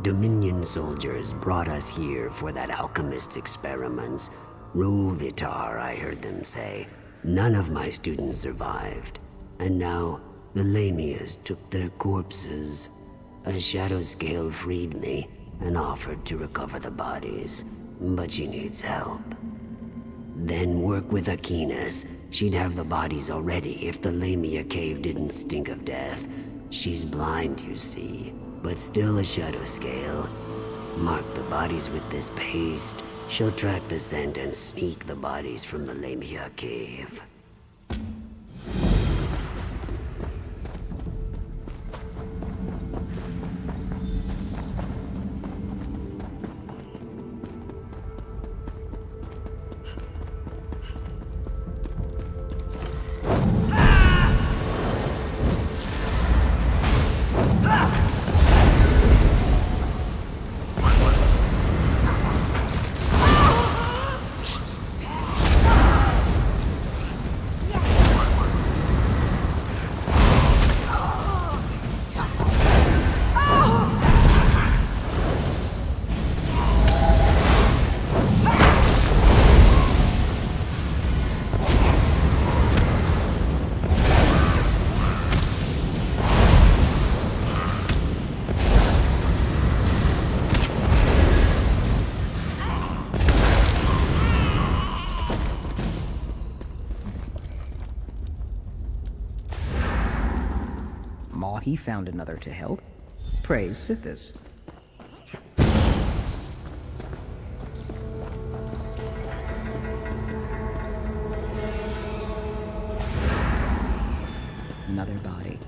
Dominion soldiers brought us here for that alchemist's experiments. Rúvitar, I heard them say. None of my students survived. And now, the Lamias took their corpses. A shadow scale freed me and offered to recover the bodies, but she needs help. Then work with Aquinas. She'd have the bodies already if the Lamia cave didn't stink of death. She's blind, you see, but still a shadow scale. Mark the bodies with this paste. She'll track the scent and sneak the bodies from the Lamia cave. Mahi found another to help. Praise Sithis. Another body.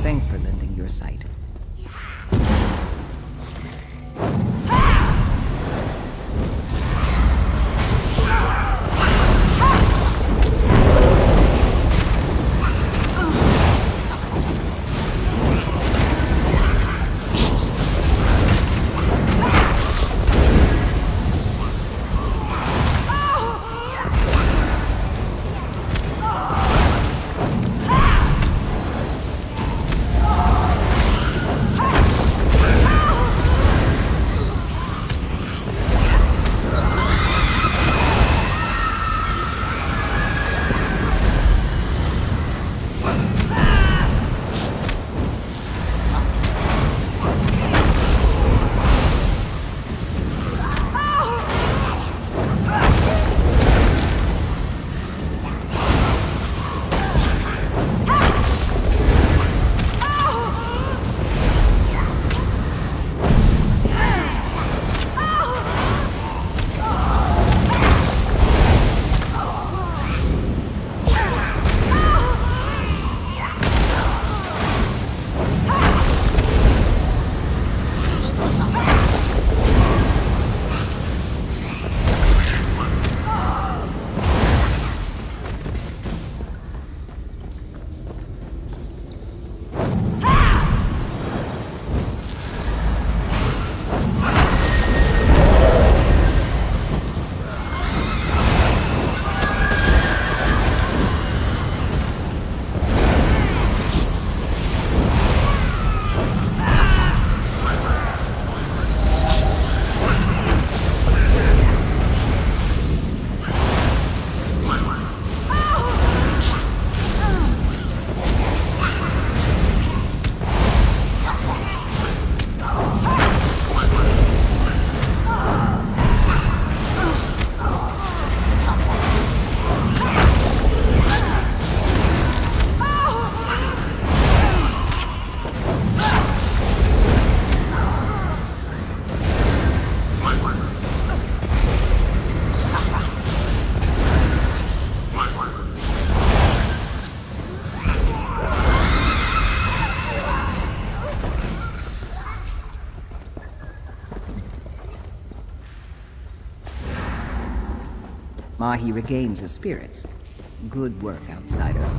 Thanks for lending your sight. Mahi regains his spirits. Good work, outsider.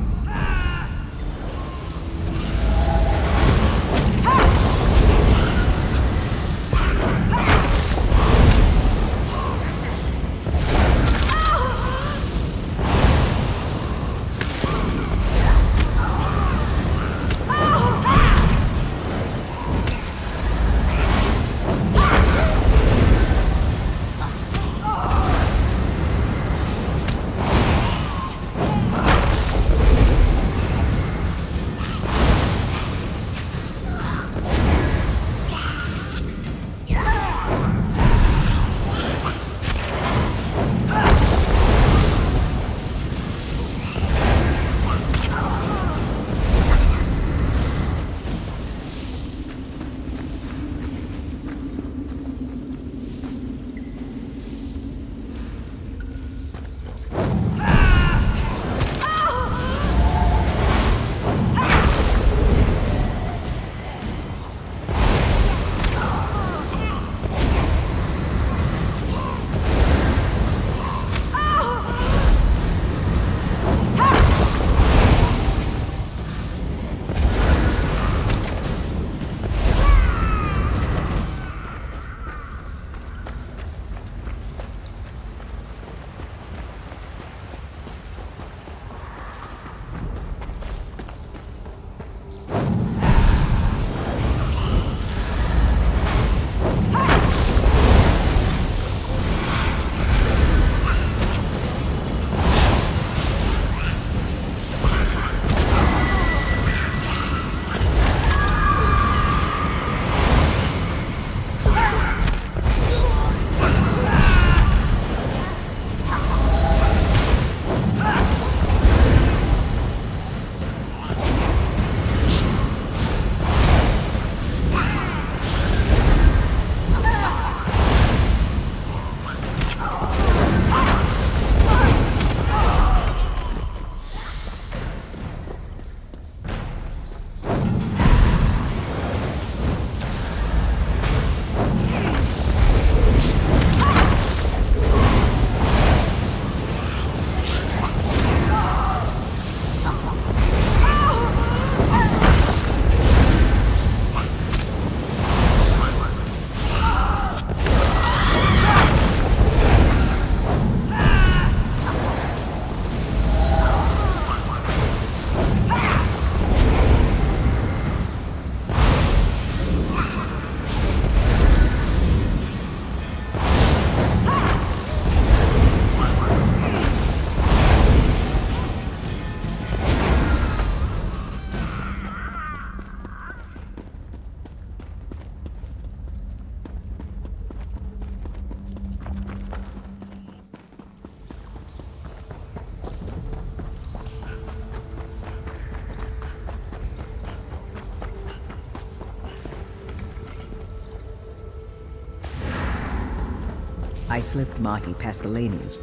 I slipped Mahi past the Lamians.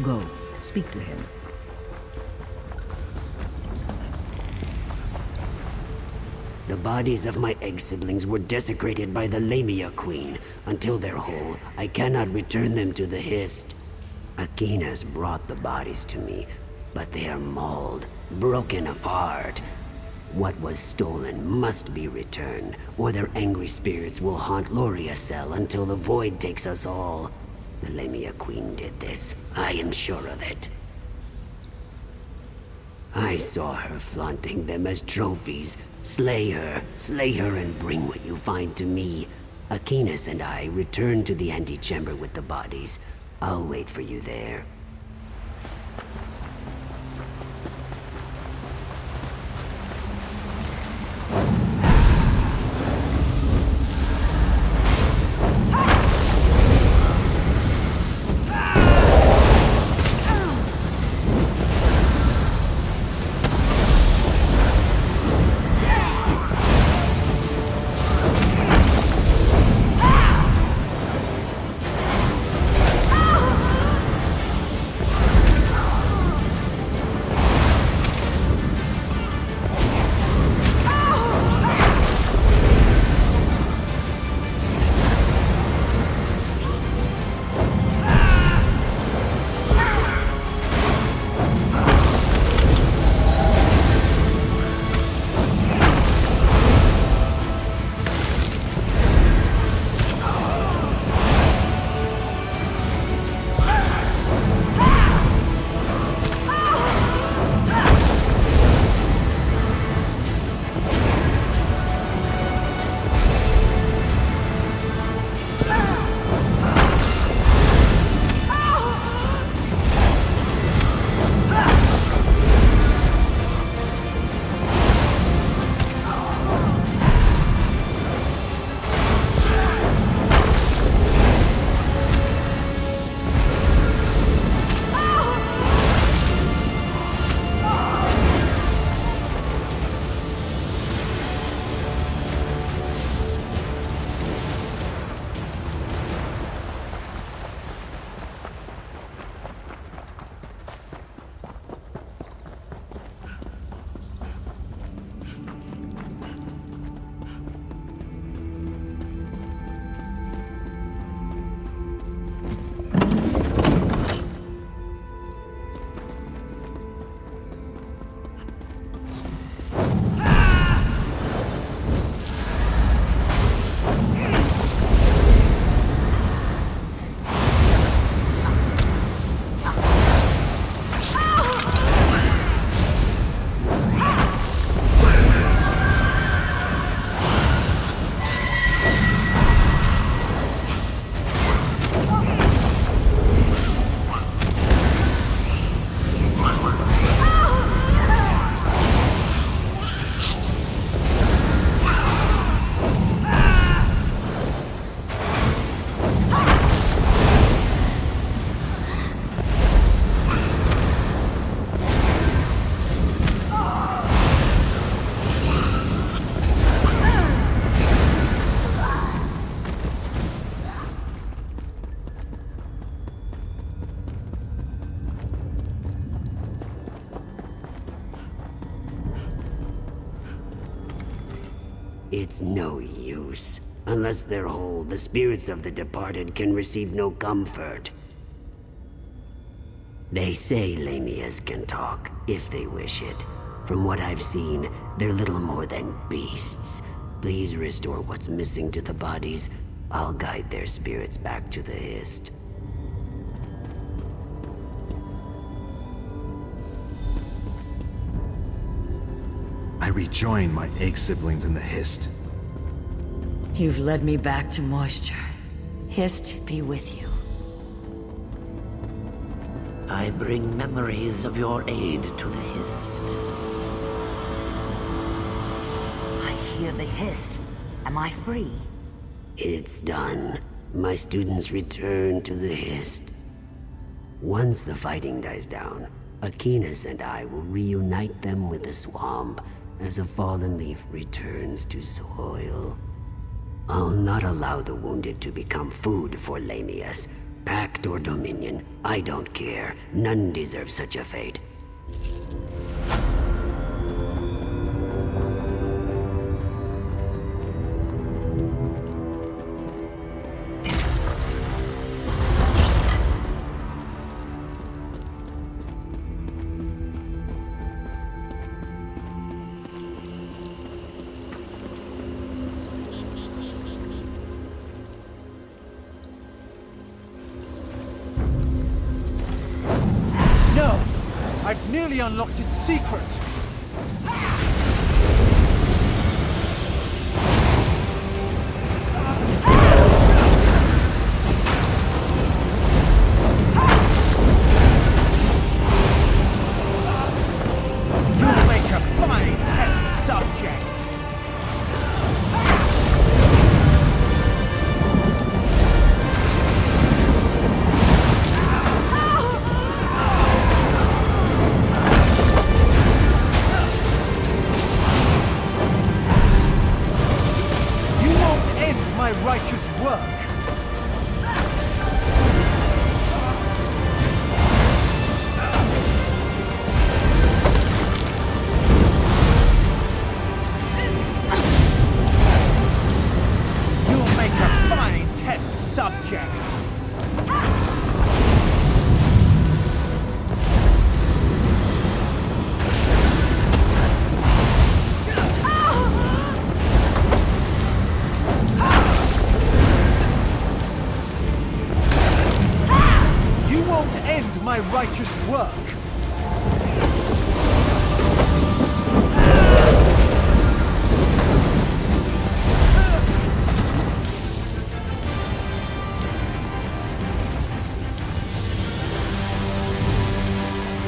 Go, speak to him. The bodies of my egg siblings were desecrated by the Lamia Queen. Until they're whole, I cannot return them to the Hist. Akinas brought the bodies to me, but they are mauled, broken apart. What was stolen must be returned, or their angry spirits will haunt Loriacel until the void takes us all. The Lamia Queen did this. I am sure of it. I saw her flaunting them as trophies. Slay her and bring what you find to me. Akinas and I return to the antechamber with the bodies. I'll wait for you there. It's no use. Unless they're whole, the spirits of the departed can receive no comfort. They say Lamias can talk, if they wish it. From what I've seen, they're little more than beasts. Please restore what's missing to the bodies. I'll guide their spirits back to the Hist. I rejoin my egg siblings in the Hist. You've led me back to moisture. Hist be with you. I bring memories of your aid to the Hist. I hear the Hist. Am I free? It's done. My students return to the Hist. Once the fighting dies down, Akinas and I will reunite them with the swamp as a fallen leaf returns to soil. I'll not allow the wounded to become food for Lamias. Pact or Dominion, I don't care. None deserve such a fate. No! I've nearly unlocked its secret! You'll make a fine test subject! My righteous work. You'll make a fine test subject. End my righteous work.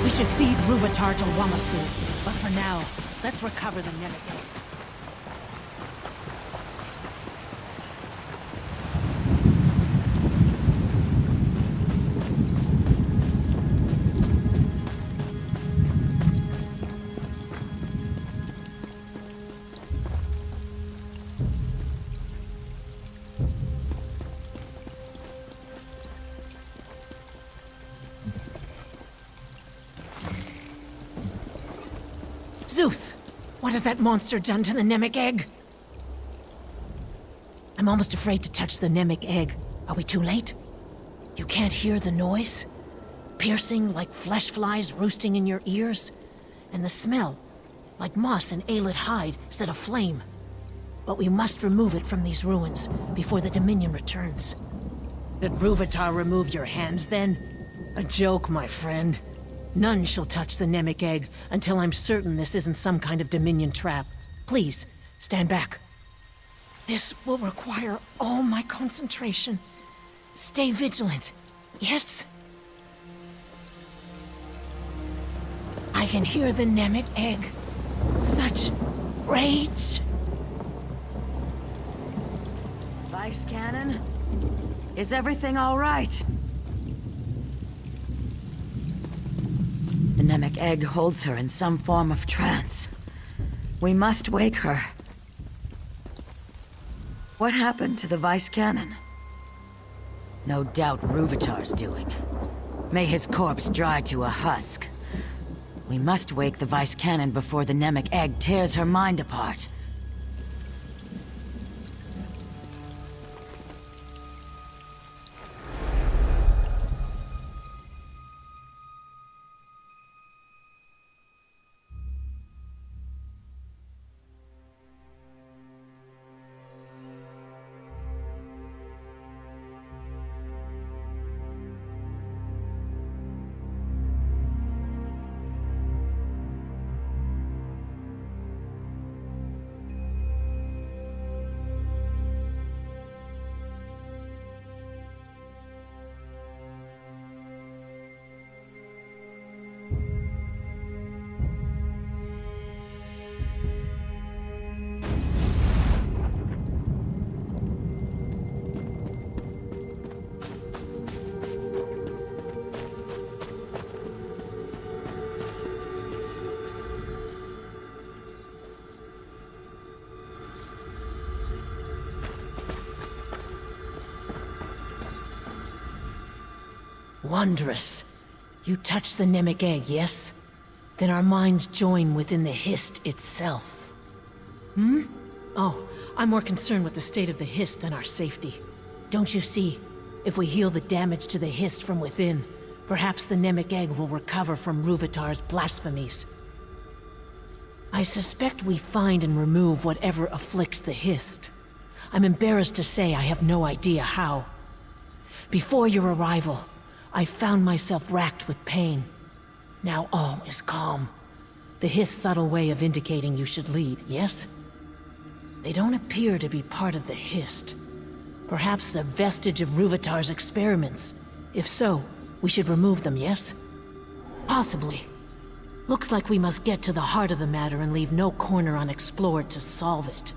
We should feed Ruvatar to Wamasu. But for now, let's recover the Nemec egg. Zuth! What has that monster done to the Nemec egg? I'm almost afraid to touch the Nemec egg. Are we too late? You can't hear the noise? Piercing like flesh flies roosting in your ears? And the smell, like moss and ailed hide set aflame. But we must remove it from these ruins before the Dominion returns. Did Ruvatar remove your hands then? A joke, my friend. None shall touch the Nemec egg until I'm certain this isn't some kind of Dominion trap. Please, stand back. This will require all my concentration. Stay vigilant, yes? I can hear the Nemec egg. Such rage. Vice Cannon? Is everything all right? The Nemec egg holds her in some form of trance. We must wake her. What happened to the Vice Cannon? No doubt Ruvatar's doing. May his corpse dry to a husk. We must wake the Vice Cannon before the Nemec egg tears her mind apart. Wondrous. You touch the Nemic egg, yes? Then our minds join within the Hist itself. Hmm? Oh, I'm more concerned with the state of the Hist than our safety. Don't you see? If we heal the damage to the Hist from within, perhaps the Nemic egg will recover from Ruvitar's blasphemies. I suspect we find and remove whatever afflicts the Hist. I'm embarrassed to say I have no idea how. Before your arrival, I found myself racked with pain. Now all is calm. The Hist's subtle way of indicating you should lead, yes? They don't appear to be part of the Hist. Perhaps a vestige of Ruvitar's experiments. If so, we should remove them, yes? Possibly. Looks like we must get to the heart of the matter and leave no corner unexplored to solve it.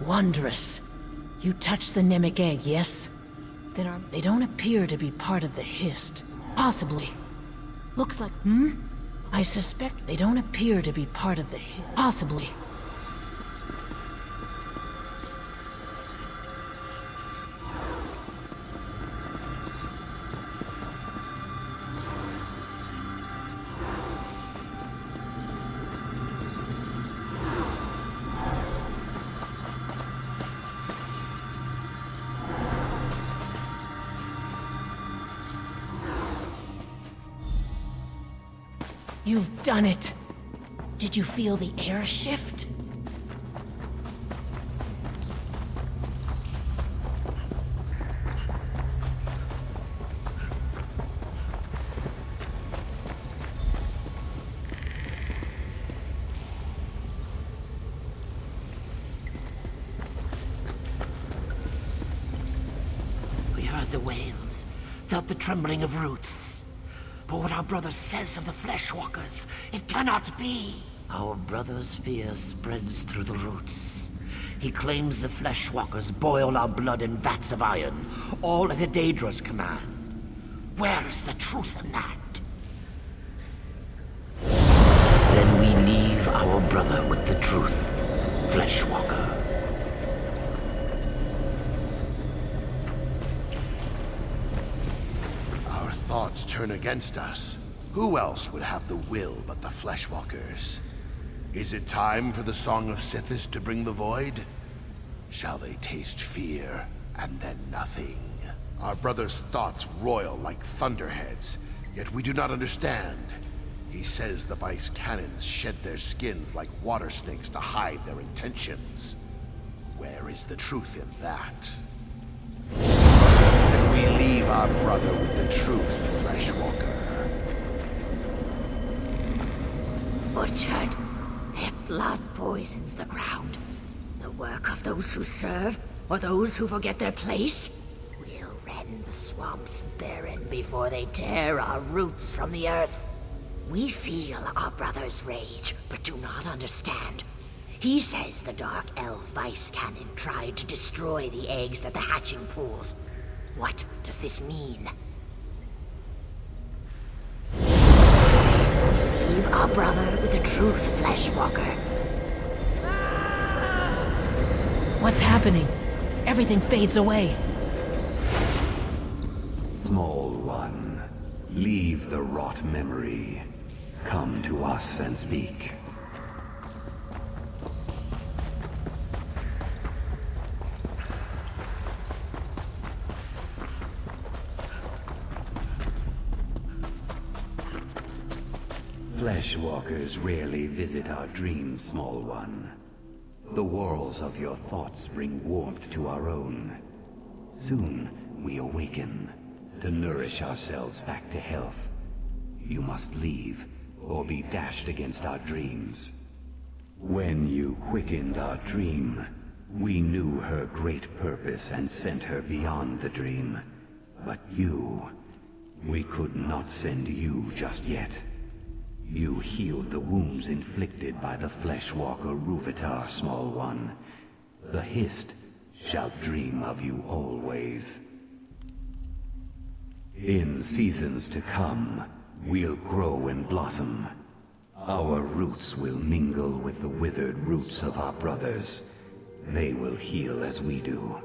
Wondrous. You touched the Nemic egg, yes? Then they don't appear to be part of the Hist. Possibly. Looks like... I suspect they don't appear to be part of the Hist. Possibly. You've done it. Did you feel the air shift? We heard the wails, felt the trembling of roots. But what our brother says of the Fleshwalkers, it cannot be. Our brother's fear spreads through the roots. He claims the Fleshwalkers boil our blood in vats of iron, all at Daedra's command. Where is the truth in that? Then we leave our brother with the truth, Fleshwalker. Thoughts turn against us. Who else would have the will but the Fleshwalkers? Is it time for the Song of Sithis to bring the void? Shall they taste fear, and then nothing? Our brother's thoughts roil like thunderheads, yet we do not understand. He says the Vice Cannons shed their skins like water snakes to hide their intentions. Where is the truth in that? Then we leave our brother with the truth, Fleshwalker. Butchered. Their blood poisons the ground. The work of those who serve, or those who forget their place. We'll rend the swamps barren before they tear our roots from the earth. We feel our brother's rage, but do not understand. He says the Dark Elf Vice Cannon tried to destroy the eggs at the hatching pools. What does this mean? We leave our brother with the truth, Fleshwalker. What's happening? Everything fades away. Small one, leave the rot memory. Come to us and speak. Fleshwalkers rarely visit our dreams, small one. The walls of your thoughts bring warmth to our own. Soon we awaken, to nourish ourselves back to health. You must leave, or be dashed against our dreams. When you quickened our dream, we knew her great purpose and sent her beyond the dream. But you, we could not send you just yet. You healed the wounds inflicted by the Fleshwalker Rúvitar, small one. The Hist shall dream of you always. In seasons to come, we'll grow and blossom. Our roots will mingle with the withered roots of our brothers. They will heal as we do.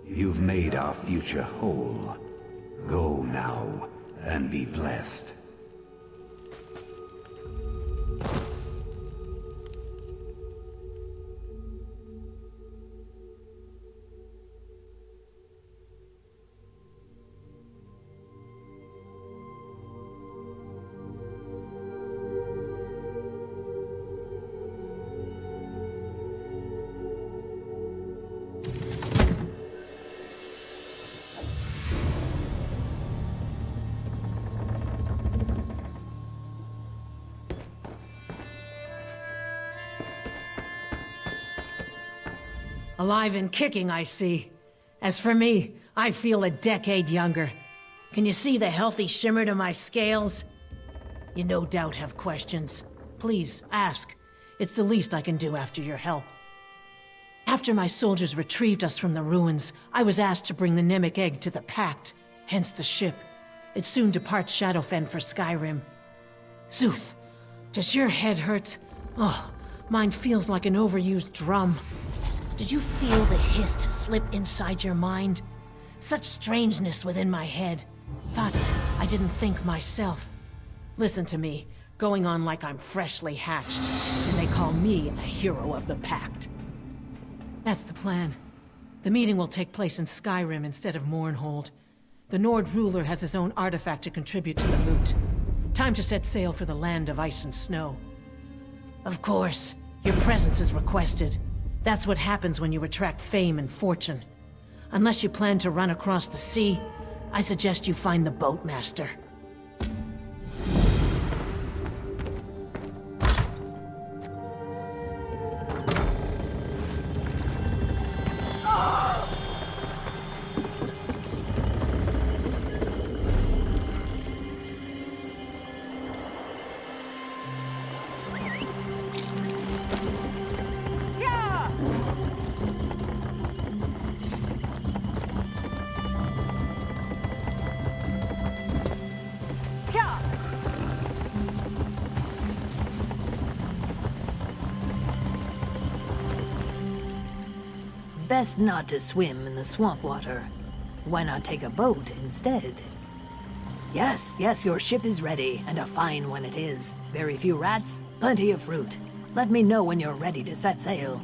You've made our future whole. Go now, and be blessed. Alive and kicking, I see. As for me, I feel a decade younger. Can you see the healthy shimmer to my scales? You no doubt have questions. Please, ask. It's the least I can do after your help. After my soldiers retrieved us from the ruins, I was asked to bring the Namek egg to the Pact, hence the ship. It soon departs Shadowfen for Skyrim. Zuth, does your head hurt? Oh, mine feels like an overused drum. Did you feel the hist slip inside your mind? Such strangeness within my head. Thoughts I didn't think myself. Listen to me, going on like I'm freshly hatched, and they call me a hero of the Pact. That's the plan. The meeting will take place in Skyrim instead of Mournhold. The Nord ruler has his own artifact to contribute to the loot. Time to set sail for the land of ice and snow. Of course, your presence is requested. That's what happens when you attract fame and fortune. Unless you plan to run across the sea, I suggest you find the Boatmaster. Best not to swim in the swamp water. Why not take a boat instead? Yes, your ship is ready, and a fine one it is. Very few rats, plenty of fruit. Let me know when you're ready to set sail.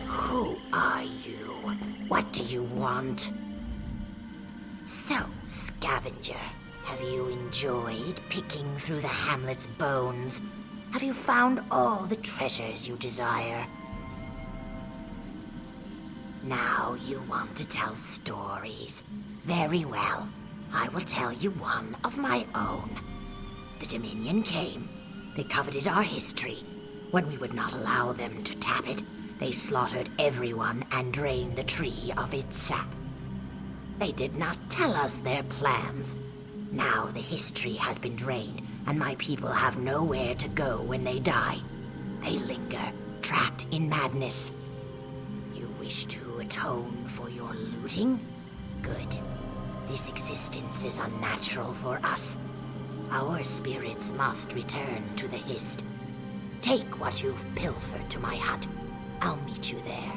Who are you? What do you want? So, scavenger, have you enjoyed picking through the hamlet's bones? Have you found all the treasures you desire? Now you want to tell stories. Very well. I will tell you one of my own. The Dominion came. They coveted our history. When we would not allow them to tap it, they slaughtered everyone and drained the tree of its sap. They did not tell us their plans. Now the history has been drained, and my people have nowhere to go when they die. They linger, trapped in madness. You wish to atone for your looting? Good. This existence is unnatural for us. Our spirits must return to the Hist. Take what you've pilfered to my hut. I'll meet you there.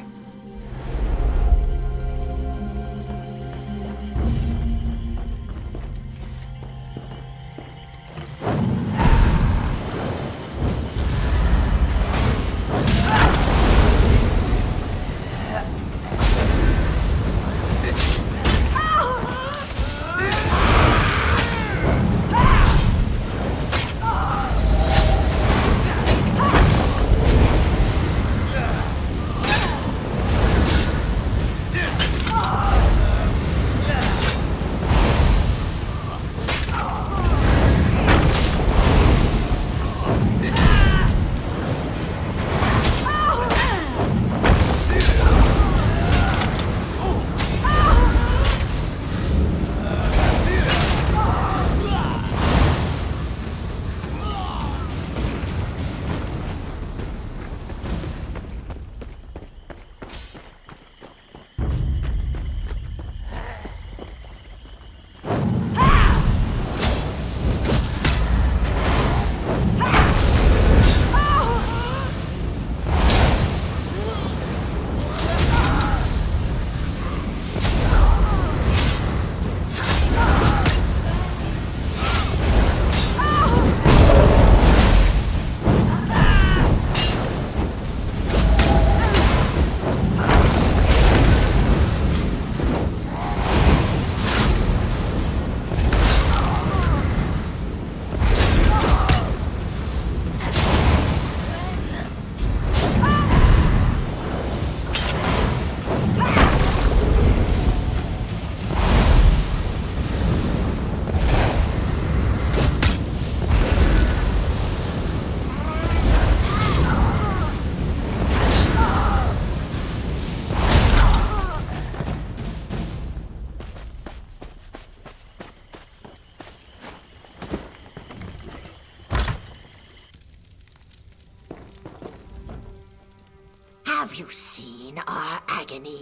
Have you seen our agony?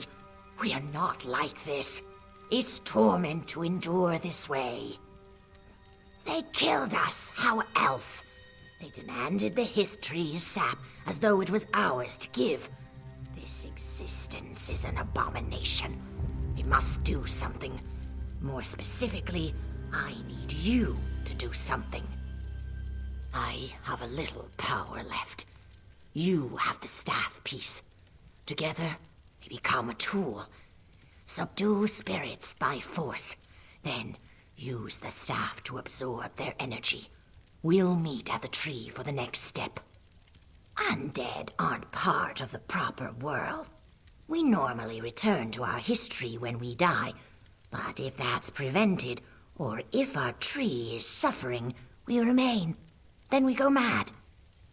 We are not like this. It's torment to endure this way. They killed us. How else? They demanded the Hist's sap as though it was ours to give. This existence is an abomination. We must do something. More specifically, I need you to do something. I have a little power left. You have the staff piece. Together, we become a tool. Subdue spirits by force. Then, use the staff to absorb their energy. We'll meet at the tree for the next step. Undead aren't part of the proper world. We normally return to our history when we die. But if that's prevented, or if our tree is suffering, we remain. Then we go mad.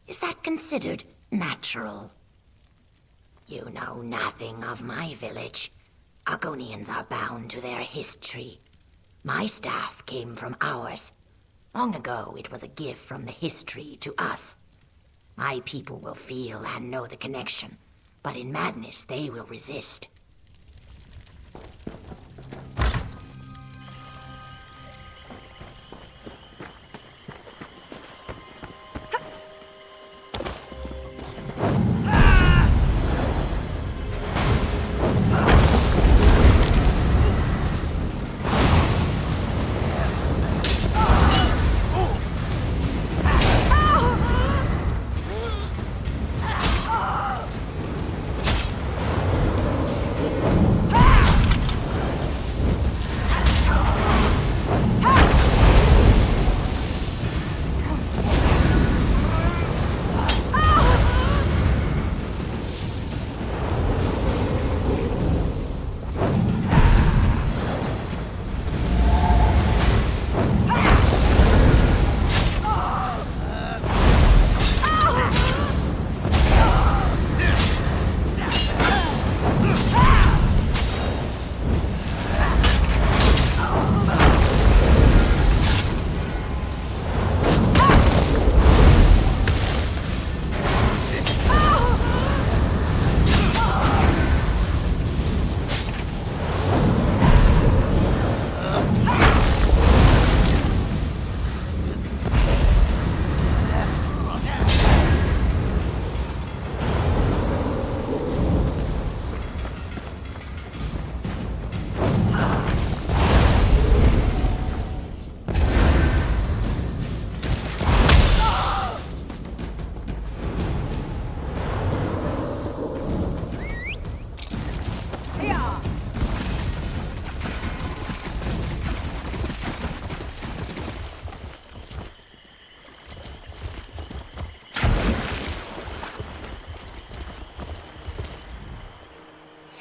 Is that considered natural? You know nothing of my village. Argonians are bound to their history. My staff came from ours. Long ago, it was a gift from the history to us. My people will feel and know the connection, but in madness they will resist.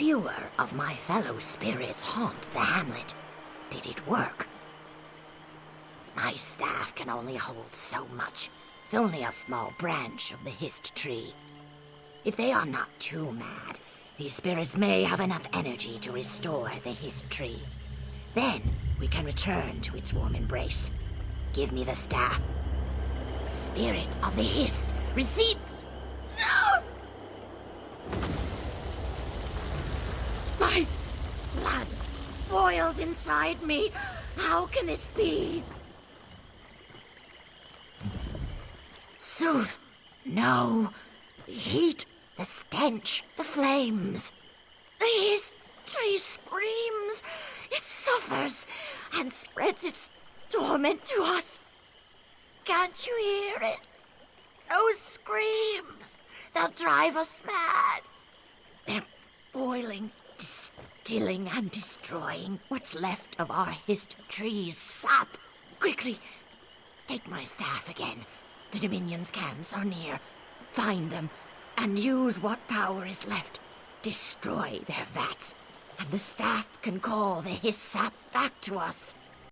fewer of my fellow spirits haunt the hamlet, did it work? My staff can only hold so much. It's only a small branch of the hissed tree. If they are not too mad, these spirits may have enough energy to restore the hissed tree. Then we can return to its warm embrace. Give me the staff. Spirit of the hissed, receive... No! My blood boils inside me. How can this be? Sooth, no. The heat, the stench, the flames. This tree screams. It suffers and spreads its torment to us. Can't you hear it? Those screams, they'll drive us mad. They're boiling, distilling, and destroying what's left of our hissed tree's sap. Quickly, take my staff again. The Dominion's camps are near. Find them, and use what power is left. Destroy their vats, and the staff can call the hiss sap back to us.